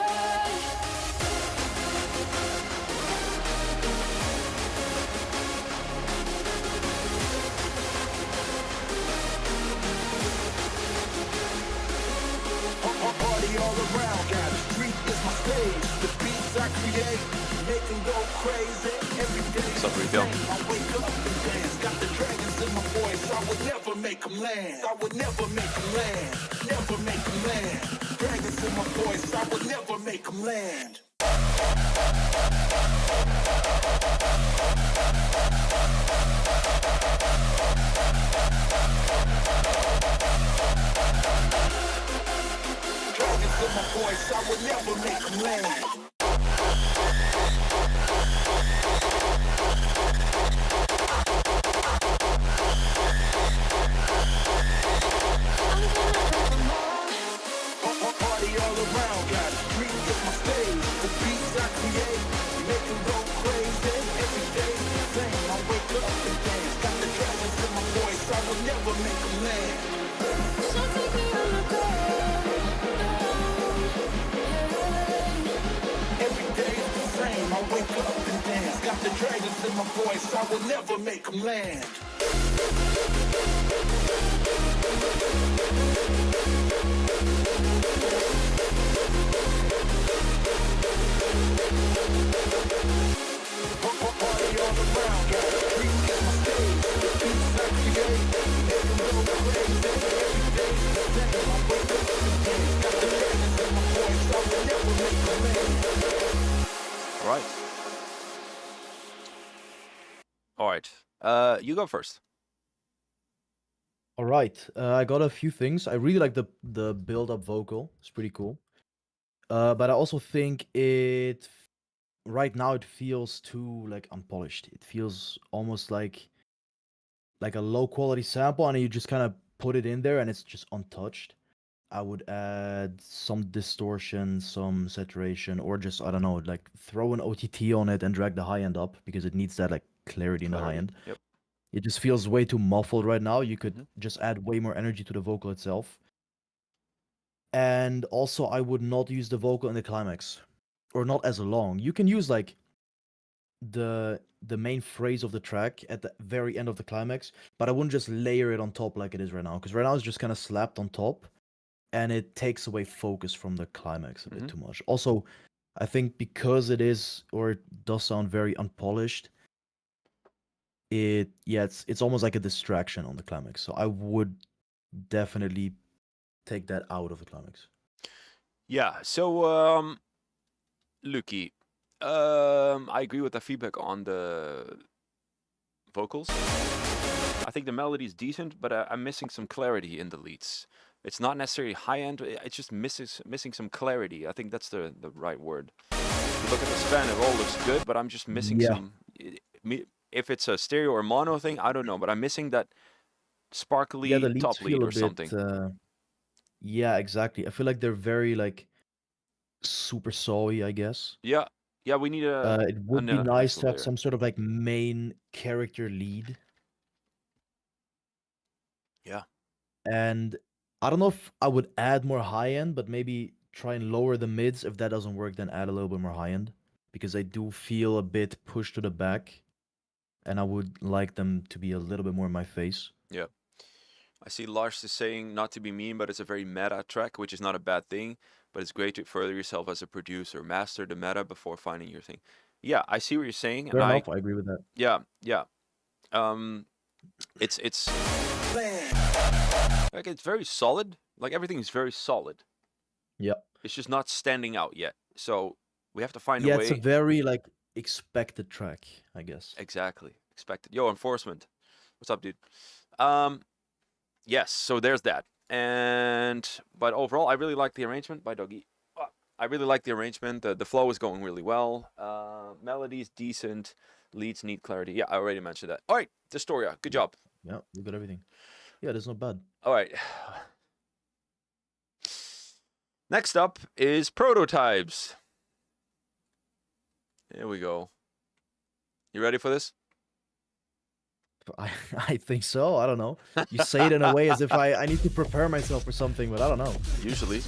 Party all around, got the street is my stage. The beats I create, make them go crazy. Every day What's up, Rico? I wake up and dance. Got the dragons in my voice, I would never make them land. I would never make them land. Never make them land. Dragons in my voice, I would never make them land. Dragons in my voice, I would never make them land. Dragons the dragons in my voice, I will never make them land. Party all around, got a dream at my stage. The beats I create, make them go crazy. Every day is the same, I wake up every day. Got the dragons in my voice, I will never make them land. All right. All right. You go first. All right, I got a few things. I really like the build-up vocal. It's pretty cool. But I also think right now it feels too like unpolished. It feels almost like a low quality sample, and you just kind of put it in there, and it's just untouched. I would add some distortion, some saturation, or just I don't know, like throw an OTT on it and drag the high end up because it needs that like clarity in the high end. Yep. It just feels way too muffled right now. You could Mhm. just add way more energy to the vocal itself. And also, I would not use the vocal in the climax, or not as long. You can use like the main phrase of the track at the very end of the climax, but I wouldn't just layer it on top like it is right now, because right now it's just kind of slapped on top, and it takes away focus from the climax a bit too much. Also, I think because it is or it does sound very unpolished, it's almost like a distraction on the climax. So I would definitely take that out of the climax. Yeah. So, Luki, I agree with the feedback on the vocals. I think the melody is decent, but I'm missing some clarity in the leads. It's not necessarily high end. It's just missing some clarity. I think that's the right word. If you look at the span, it all looks good, but I'm just missing Yeah. some. If it's a stereo or mono thing, I don't know, but I'm missing that sparkly Yeah, the leads top lead feel a or bit. something. Yeah, exactly. I feel like they're very like super sawy, I guess. Yeah, yeah, we need a. It would be an nice extra to have layer. some sort of like main character lead. Yeah. And I don't know if I would add more high end, but maybe try and lower the mids. If that doesn't work, then add a little bit more high end. Because I do feel a bit pushed to the back. And I would like them to be a little bit more in my face. Yeah. I see Lars is saying, not to be mean, but it's a very meta track, which is not a bad thing, but it's great to further yourself as a producer. Master the meta before finding your thing. Yeah, I see what you're saying, and Fair enough, I agree with that. yeah. It's like it's very solid. Like everything is very solid. Yep. It's just not standing out yet. So we have to find a Yeah, way. it's a very like expected track, I guess. Exactly. Expected. Yo, enforcement. What's up, dude? Yes, so there's that. But overall, I really like the arrangement by Doggy. I really like the arrangement. The flow is going really well. Melody's decent. Leads need clarity. Yeah, I already mentioned that. All right, Dtoria, good job. Yeah, you got everything. Yeah, that's not bad. All right. Next up is prototypes. Here we go. You ready for this? I think so. I don't know. You say it in a way as if I need to prepare myself for something, but I don't know. Usually.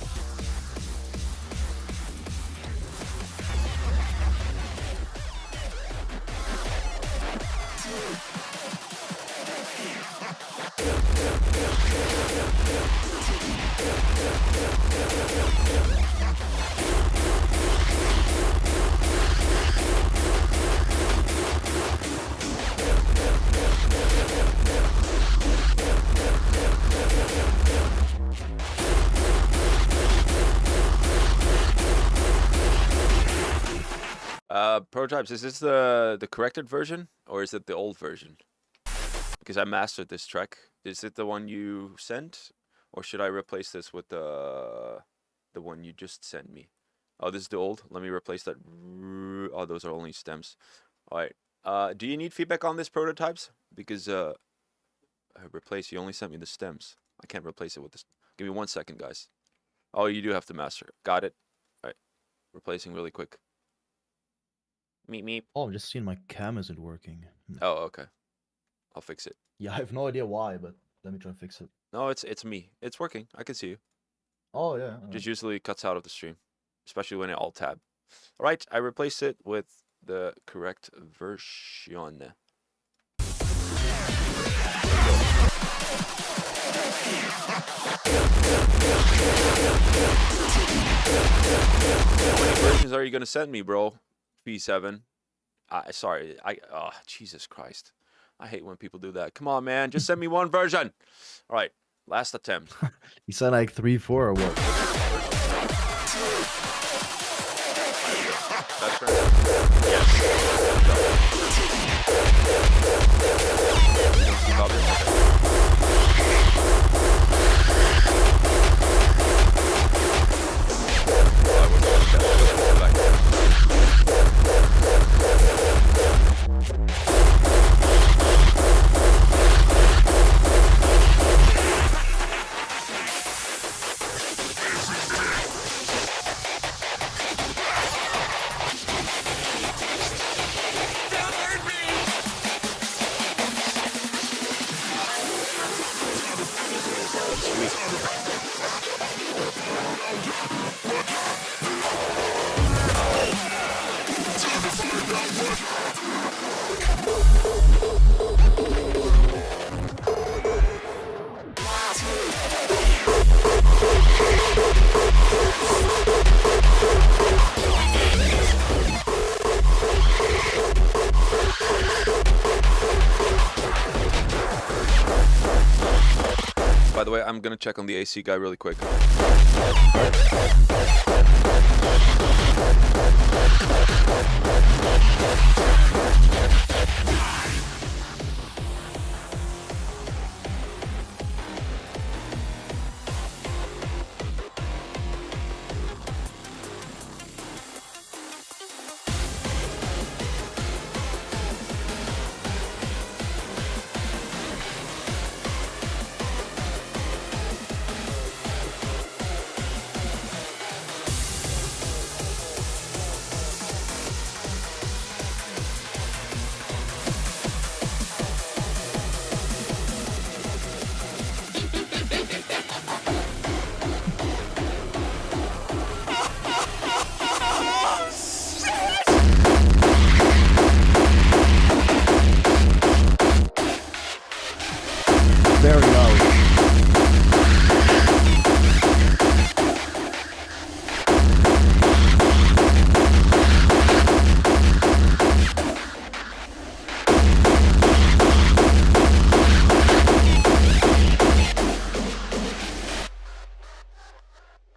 Prototypes, is this the corrected version or is it the old version? Because I mastered this track. Is it the one you sent, or should I replace this with the one you just sent me? Oh, this is the old. Let me replace that. Oh, those are only stems. All right. Do you need feedback on this prototypes? Because replace. You only sent me the stems. I can't replace it with this. Give me 1 second, guys. Oh, you do have to master. Got it. All right. Replacing really quick. Meep meep. Oh, I'm just seeing my cam isn't working. Oh, okay. I'll fix it. Yeah, I have no idea why, but let me try and fix it. No, it's me. It's working. I can see you. Oh, yeah. Just usually cuts out of the stream, especially when I alt tab. All right, I replaced it with the correct version. How many versions are you gonna send me, bro? V7. Sorry. Oh, Jesus Christ. I hate when people do that. Come on, man. Just send me one version. All right. Last attempt. You said like 3, 4 or what? That's right. Yes. By the way, I'm gonna check on the AC guy really quick. Very loud.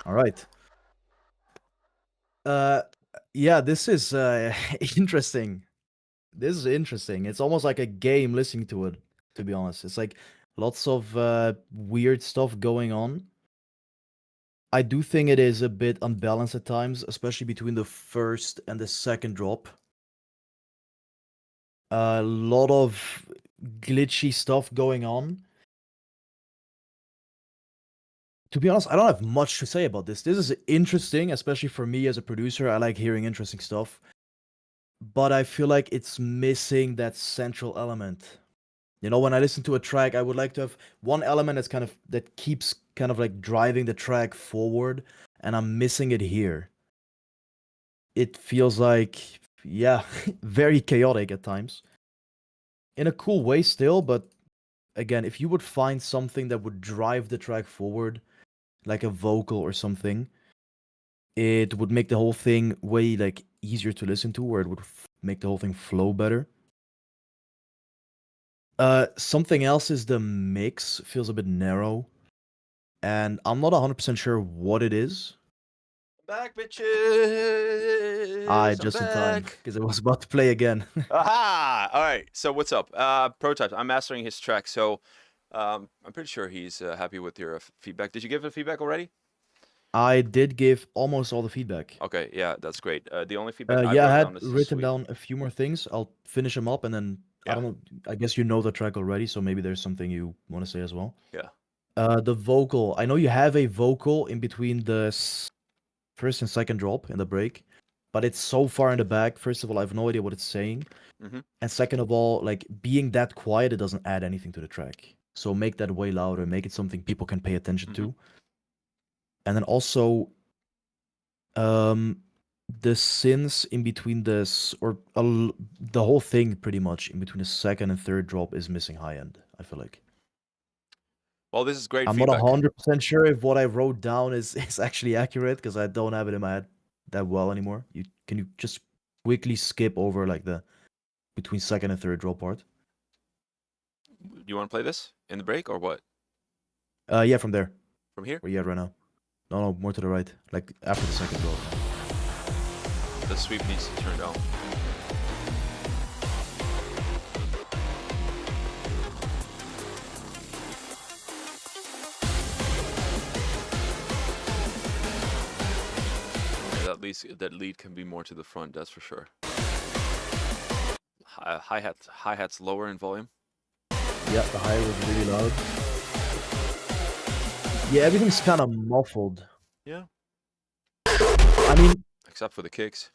All right. Yeah, this is interesting. This is interesting. It's almost like a game listening to it, to be honest. It's like lots of weird stuff going on. I do think it is a bit unbalanced at times, especially between the first and the second drop. A lot of glitchy stuff going on. To be honest, I don't have much to say about this. This is interesting, especially for me as a producer. I like hearing interesting stuff. But I feel like it's missing that central element. You know, when I listen to a track, I would like to have one element that keeps kind of like driving the track forward, and I'm missing it here. It feels like, yeah, very chaotic at times. In a cool way still, but again, if you would find something that would drive the track forward, like a vocal or something, it would make the whole thing way like easier to listen to, or it would make the whole thing flow better. Something else is the mix feels a bit narrow, and I'm not 100% sure what it is. Back, bitches. Just in time, because I was about to play again. Aha! All right. So what's up? Prototypes. I'm mastering his track, so I'm pretty sure he's happy with your feedback. Did you give the feedback already? I did give almost all the feedback. Okay. Yeah, that's great. The only feedback I Yeah, I wrote had down is written sweet. down a few more things. I'll finish them up, and then I Yeah. don't know. I guess you know the track already, so maybe there's something you want to say as well. Yeah. The vocal. I know you have a vocal in between the first and second drop in the break, but it's so far in the back. First of all, I have no idea what it's saying, Mhm. and second of all, like being that quiet, it doesn't add anything to the track. So make that way louder. Make it something people can pay attention to. And then also, the synths in between the whole thing pretty much in between the second and third drop is missing high end. I feel like Well, this is great I'm not feedback. 100% sure if what I wrote down is actually accurate because I don't have it in my head that well anymore. Can you just quickly skip over like the between second and third drop part? Do you want to play this in the break or what? Yeah, from there. From here? Where you at right now? No, more to the right. Like after the second drop. The sweep needs to turn down. Yeah, at least that lead can be more to the front, that's for sure. Hi-hats lower in volume. Yeah, the hi was really loud. Yeah, everything's kind of muffled. Yeah. I mean, Except for the kicks.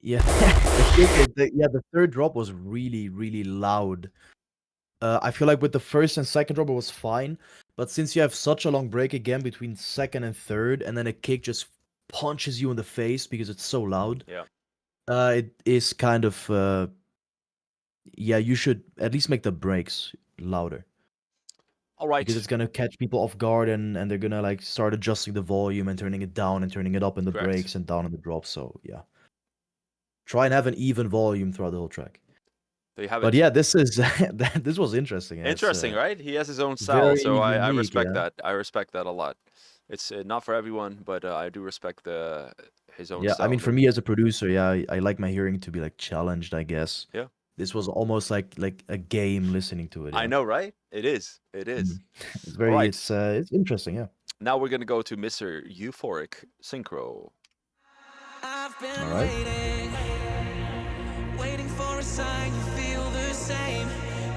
yeah, the third drop was really, really loud. I feel like with the first and second drop it was fine, but since you have such a long break again between second and third, and then a kick just punches you in the face because it's so loud. Yeah. It is kind of yeah, you should at least make the breaks louder. All right. Because it's gonna catch people off guard and they're gonna like start adjusting the volume and turning it down and turning it up in the Correct. breaks and down in the drops. So yeah. Try and have an even volume throughout the whole track. There you have it. But yeah, this is this was interesting. Yeah, it's, Interesting, right? He has his own style, very so I unique, respect yeah. that. I respect that a lot. It's not for everyone, but I do respect his own Yeah, style. I mean, for me as a producer, yeah, I like my hearing to be like challenged, I guess. Yeah. This was almost like a game listening to it. I yeah. know, right? It is. It is. It's very, Alright. it's interesting, yeah. Now we're gonna go to Mr. Euphoric Synchro. I've been All right. waiting for a sign you feel the same.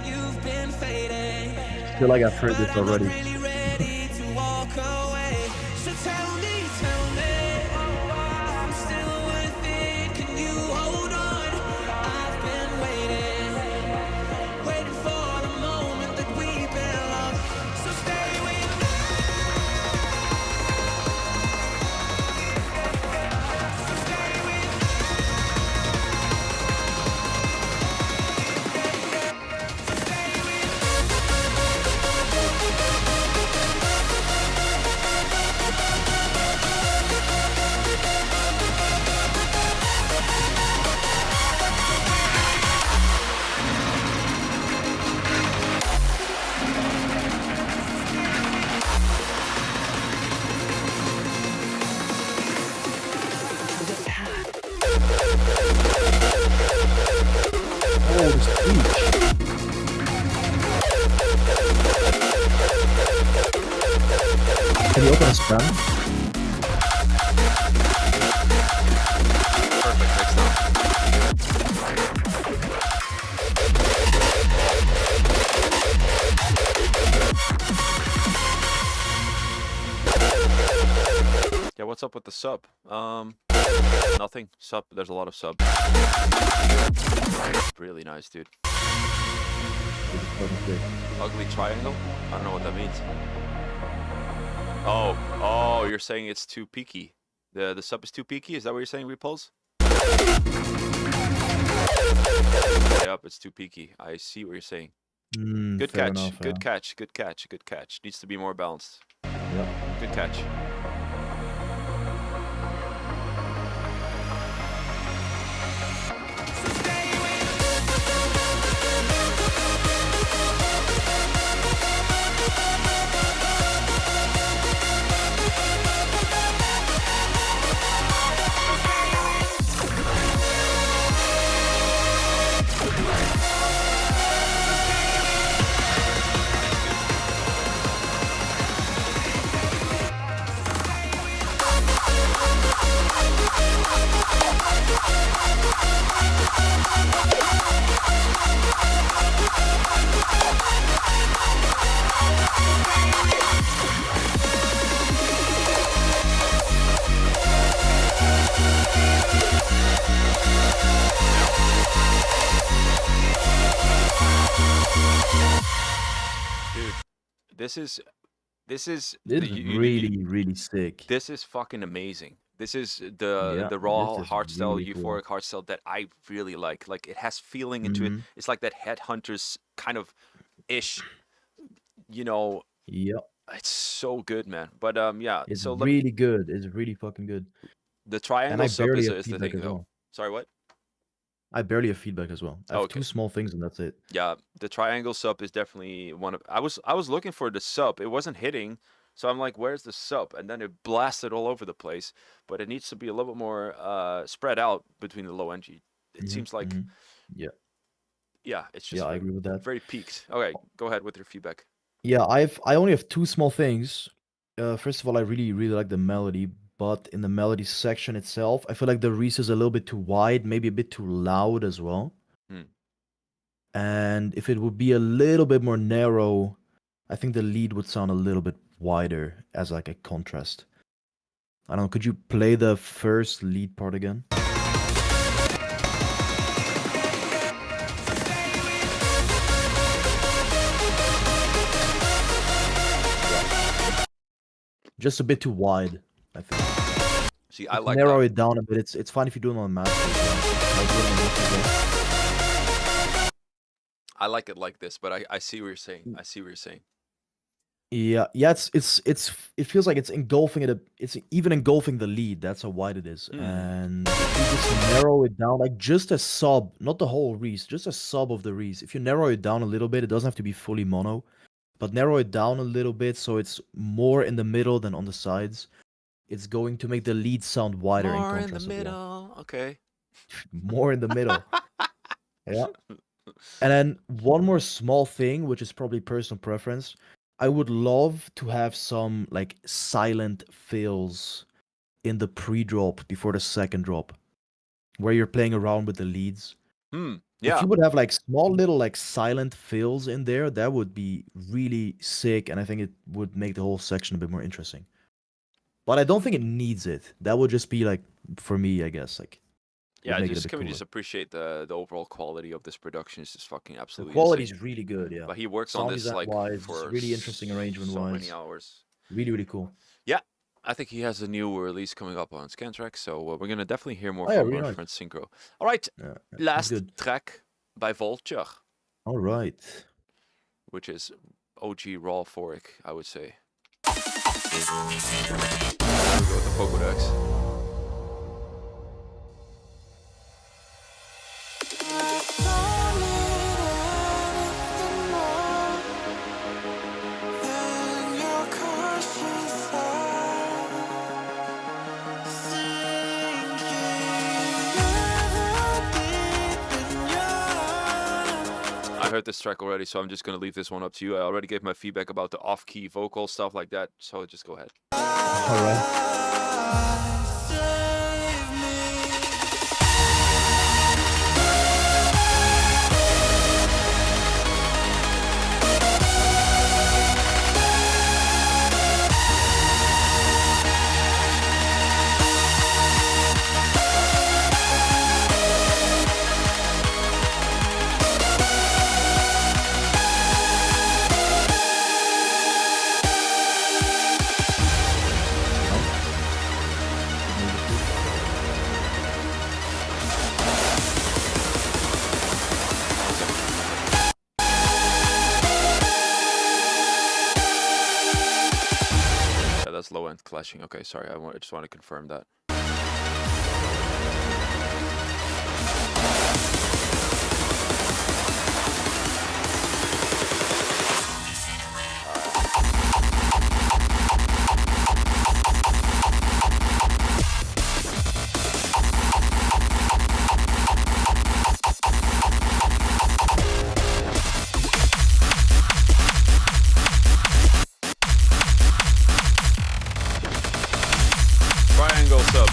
You've been fading. I feel like I've heard this But I'm not already. really ready to walk away. So tell me, I'm still worth it. Can you hold on? I've been waiting for the moment that we belong. So stay with me. So stay with me. So stay with me. Oh, the speech. Can you open a span? Perfect. Next down. Yeah, what's up with the sub? Nothing. Sub. There's a lot of sub. Really nice, dude. Ugly triangle? I don't know what that means. Oh, you're saying it's too peaky. The sub is too peaky? Is that what you're saying, Repulse? Yep, it's too peaky. I see what you're saying. Good Fair catch. enough, Good yeah. catch. Good catch. Good catch. Needs to be more balanced. Yep. Good catch. Dude, this is This is really, really sick. this is fucking amazing. This is Yeah, the this raw is hardstyle, really cool. euphoric hardstyle that I really like. Like it has feeling into it. Mhm. It's like that headhunters kind of ish. You know, Yeah, it's so good, man. But yeah. it's So let me. really good. It's really fucking good. The And triangle I sub barely have is the feedback thing as though. well. Sorry, what? I barely have feedback as well. I Oh, have okay. 2 small things and that's it. Yeah, the triangle sub is definitely one of. I was looking for the sub. It wasn't hitting, so I'm like, "Where's the sub?" And then it blasted all over the place. But it needs to be a little bit more spread out between the low energy. It Mhm, seems like, mhm. Yeah, yeah, it's yeah, just I agree with that. very peaked. Okay, go ahead with your feedback. Yeah, I only have 2 small things. First of all, I really like the melody, but in the melody section itself, I feel like the Reese is a little bit too wide, maybe a bit too loud as well. Hmm. And if it would be a little bit more narrow, I think the lead would sound a little bit wider as like a contrast. I don't know, could you play the first lead part again? Just a bit too wide, I think. See, I If you like narrow that. it down a bit, it's fine if you do it on master as well. I'll do it on master as well. I like it like this, but I see what you're saying. I see what you're saying. Yeah, yeah, it feels like it's engulfing it. It's even engulfing the lead. That's how wide it is. Hmm. And if you just narrow it down, like just a sub, not the whole Reese, just a sub of the Reese. If you narrow it down a little bit, it doesn't have to be fully mono, but narrow it down a little bit so it's more in the middle than on the sides. It's going to make the lead sound wider in More in the contrast as well. middle. Okay. More in the middle. Yeah. And then one more small thing, which is probably personal preference. I would love to have some like silent fills in the pre-drop before the second drop, where you're playing around with the leads. If Yeah. you would have like small little like silent fills in there, that would be really sick, and I think it would make the whole section a bit more interesting. But I don't think it needs it. That would just be like for me, I guess, like would Yeah, make it a just bit can we cooler. just appreciate the overall quality of this production is just fucking The absolutely quality insane. is really good, yeah. But he works on Sound this design like wise, for really interesting arrangement so many wise. hours. Really cool. Yeah, I think he has a new release coming up on Scantrack, so we're gonna definitely hear more Oh yeah, from really our nice. friend Synchro. All right, Yeah, yeah, last good. track by Vulture, All right. which is OG Raw Foric, I would say. There we go with the Pokédex. I heard this track already, so I'm just gonna leave this one up to you. I already gave my feedback about the off-key vocal stuff like that, so just go ahead. All right. Yeah, that's low-end clashing. Okay, sorry, I just want to confirm that. Triangle sub.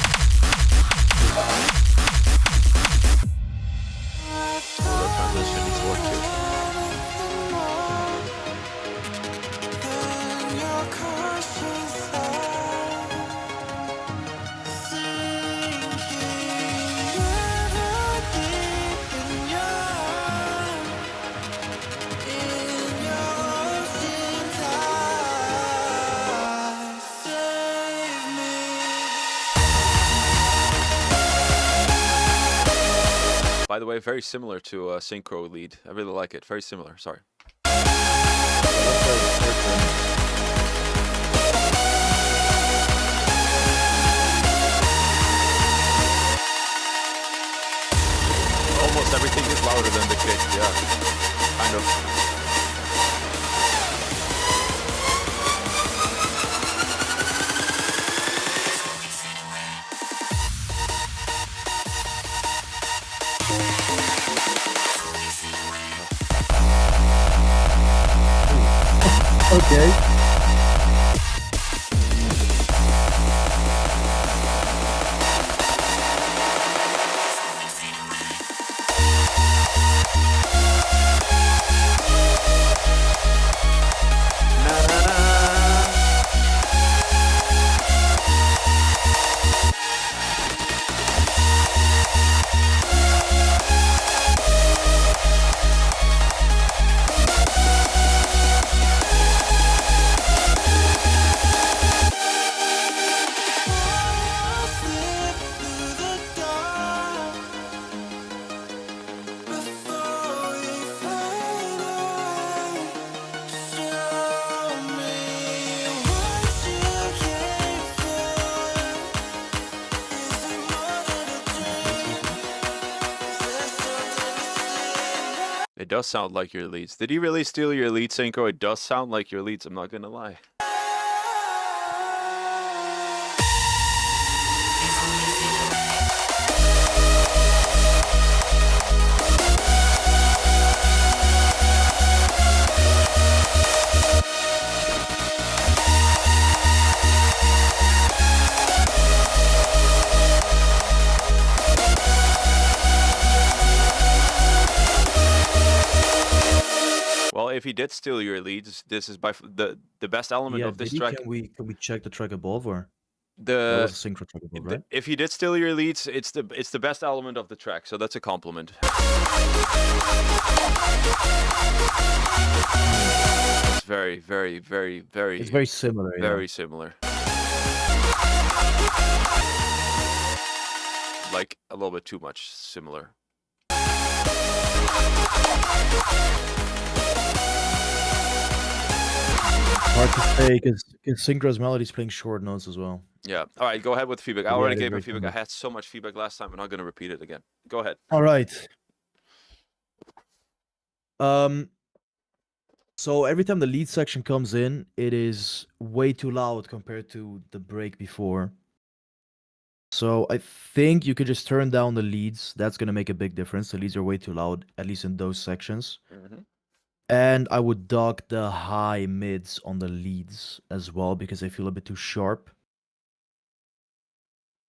Oh, that transition needs work too. way, very similar to a Synchro lead. I really like it. Very similar. Sorry. Almost everything is louder than the kick. Yeah, kind of. Okay. It does sound like your leads. Did he really steal your lead, Synchro? It does sound like your leads. I'm not gonna lie. Well, if he did steal your leads, this is the best element Yeah, of this did he? track. Can we check the track above, or that was The a synchro track above, right? if he did steal your leads, it's the best element of the track, so that's a compliment. It's very, very, very, very, It's very similar. Yeah. very similar. Like a little bit too much similar. Hard to say because Synchro's melody's playing short notes as well. Yeah. All right, go ahead with feedback. I Yeah, already it is gave my very feedback. similar. I had so much feedback last time. I'm not going to repeat it again. Go ahead. All right. So every time the lead section comes in, it is way too loud compared to the break before. So I think you could just turn down the leads. That's gonna make a big difference. The leads are way too loud, at least in those sections. And I would dog the high mids on the leads as well because they feel a bit too sharp.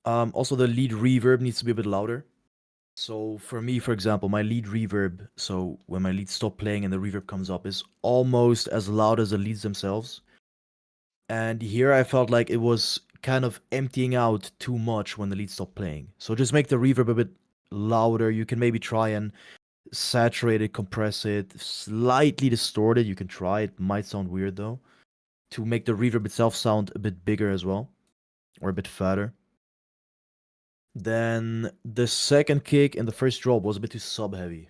Also, the lead reverb needs to be a bit louder. So for me, for example, my lead reverb, so when my leads stop playing and the reverb comes up, is almost as loud as the leads themselves. And here I felt like it was kind of emptying out too much when the leads stopped playing. So just make the reverb a bit louder. You can maybe try and saturate it, compress it, slightly distort it. You can try. It might sound weird though. To make the reverb itself sound a bit bigger as well, or a bit fatter. Then the second kick and the first drop was a bit too sub heavy.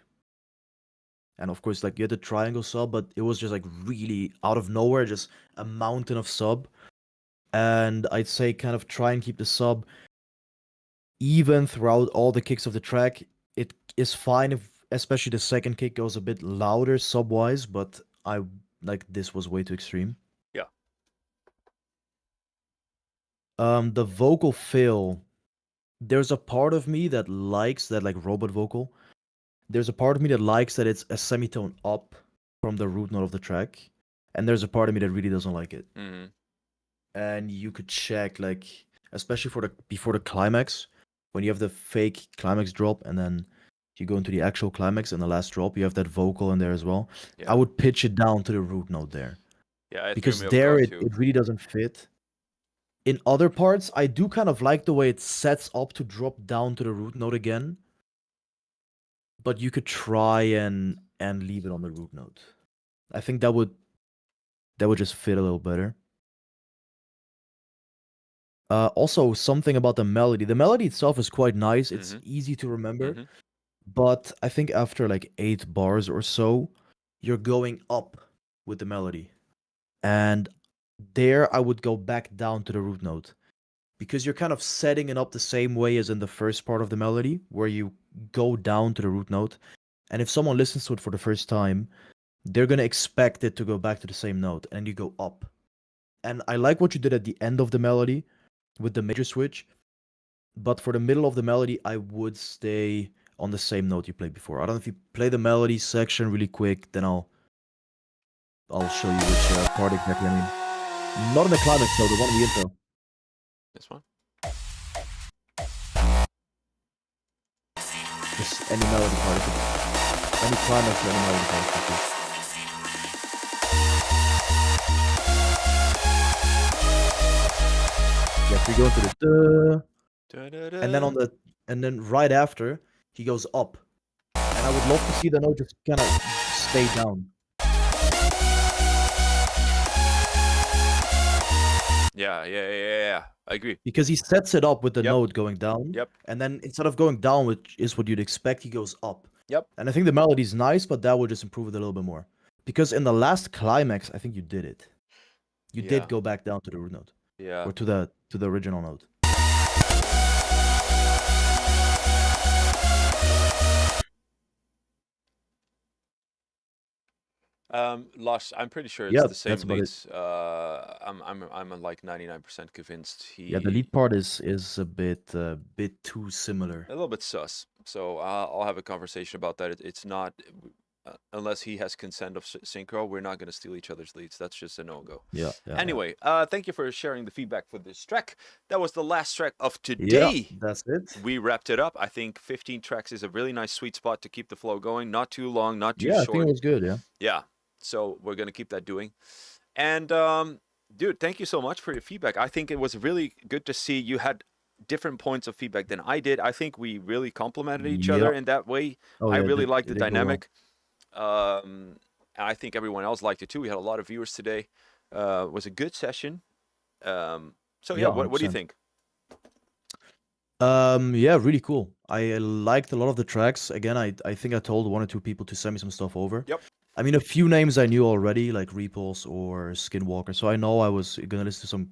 And of course, like you had the triangle sub, but it was just like really out of nowhere, just a mountain of sub. And I'd say kind of try and keep the sub even throughout all the kicks of the track. It is fine if, especially the second kick goes a bit louder sub wise, but I like this was way too extreme. Yeah. The vocal fill. There's a part of me that likes that like robot vocal. There's a part of me that likes that it's a semitone up from the root note of the track, and there's a part of me that really doesn't like it. Mm-hmm. And you could check like, especially for the before the climax, when you have the fake climax drop, and then you go into the actual climax and the last drop, you have that vocal in there as well. Yeah. I would pitch it down to the root note there Yeah, it because threw me off there guard it too. really doesn't fit. In other parts, I do kind of like the way it sets up to drop down to the root note again. But you could try and leave it on the root note. I think that would just fit a little better. Also, something about the melody. The melody itself is quite nice. It's Mhm. easy to remember. Mhm. But I think after like 8 bars or so, you're going up with the melody. And there I would go back down to the root note. Because you're kind of setting it up the same way as in the first part of the melody, where you go down to the root note. And if someone listens to it for the first time, they're gonna expect it to go back to the same note, and you go up. And I like what you did at the end of the melody with the major switch, but for the middle of the melody, I would stay on the same note you played before. I don't know if you play the melody section really quick, then I'll show you which part exactly I mean. Not in the climax though, the one in the intro. This one. Just any melody part. Any climax or any melody part. Yeah, so you go into the and then and then right after he goes up. And I would love to see the note just kind of stay down. Yeah. I agree. Because he sets it up with the Yep. note going down. Yep. And then instead of going down, which is what you'd expect, he goes up. Yep. And I think the melody's nice, but that would just improve it a little bit more. Because in the last climax, I think you did it. You Yeah. did go back down to the root note. Yeah. Or to the original note. Lush, I'm pretty sure it's Yeah, the same that's about it. leads. I'm like 99% convinced Yeah, the lead part is a bit too similar. a little bit sus. So I'll have a conversation about that. It's not unless he has consent of Synchro, we're not going to steal each other's leads. That's just a no-go. Yeah. Anyway, thank you for sharing the feedback for this track. That was the last track of Yeah, today. that's it. We wrapped it up. I think 15 tracks is a really nice sweet spot to keep the flow going. Not too long, not too Yeah, I short. think it was good, yeah. Yeah. So we're going to keep that doing. And dude, thank you so much for your feedback. I think it was really good to see you had different points of feedback than I did. I think we really complemented each other Yep. in that way. Oh, I yeah, really it liked the did go well. dynamic. And I think everyone else liked it too. We had a lot of viewers today. It was a good session. So yeah, Yeah, what do you 100%. think? Yeah, really cool. I liked a lot of the tracks. Again, I think I told 1 or 2 people to send me some stuff over. Yep. I mean, a few names I knew already, like Repulse or Skinwalker, so I know I was gonna listen to some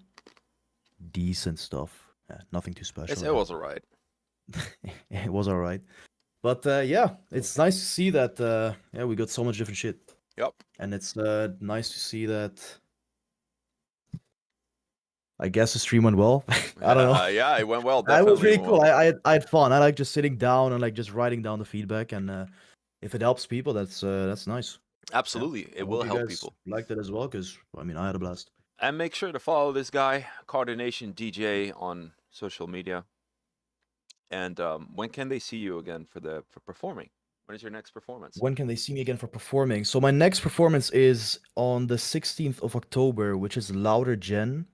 decent stuff. Nothing too special. It was all right. It was alright. But yeah, it's nice to see that yeah, we got so much different shit. Yep. And it's nice to see that I guess the stream went well. I don't know. Yeah, it went well. It Definitely was really went cool. well. I had fun. I like just sitting down and like just writing down the feedback, and if it helps people, that's nice. Absolutely. I It hope will you help guys people. liked it as well, because I mean I had a blast. And make sure to follow this guy, Cardination DJ, on social media. And when can they see you again for performing? When is your next performance? When can they see me again for performing? So my next performance is on the 16th of October, which is Louder Generation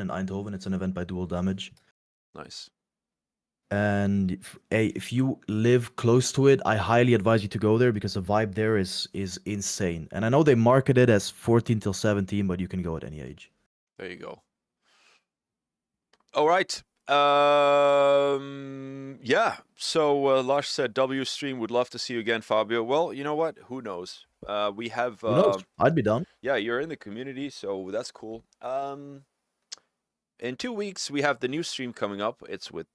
in Eindhoven. It's an event by Dual Damage. Nice. And if you live close to it, I highly advise you to go there, because the vibe there is insane. And I know they market it as 14 till 17, but you can go at any age. There you go. All right. Yeah. So Lush said W stream, would love to see you again, Fabio. Well, you know what? Who knows? We have Who knows? I'd be down. yeah, you're in the community, so that's cool. In 2 weeks we have the new stream coming up. It's with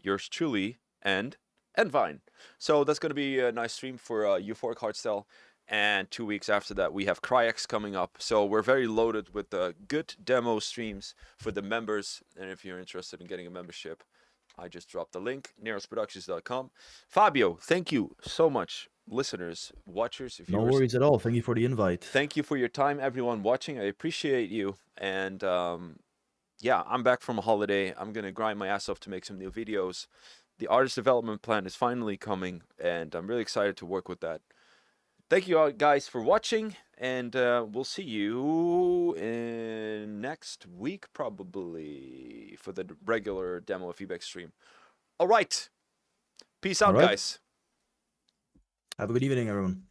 yours truly and Vine. So that's going to be a nice stream for Euphoric Hardstyle. And 2 weeks after that, we have Kryptex coming up. So we're very loaded with good demo streams for the members. And if you're interested in getting a membership, I just dropped the link, nerosproductions.com. Fabio, thank you so much. Listeners, watchers, No viewers, worries at all. Thank you for the invite. thank you for your time, everyone watching. I appreciate you. And yeah, I'm back from a holiday. I'm going to grind my ass off to make some new videos. The artist development plan is finally coming, and I'm really excited to work with that. Thank you all guys for watching, and we'll see you in next week probably for the regular demo feedback stream. All right. Peace out, All right. guys. Have a good evening, everyone.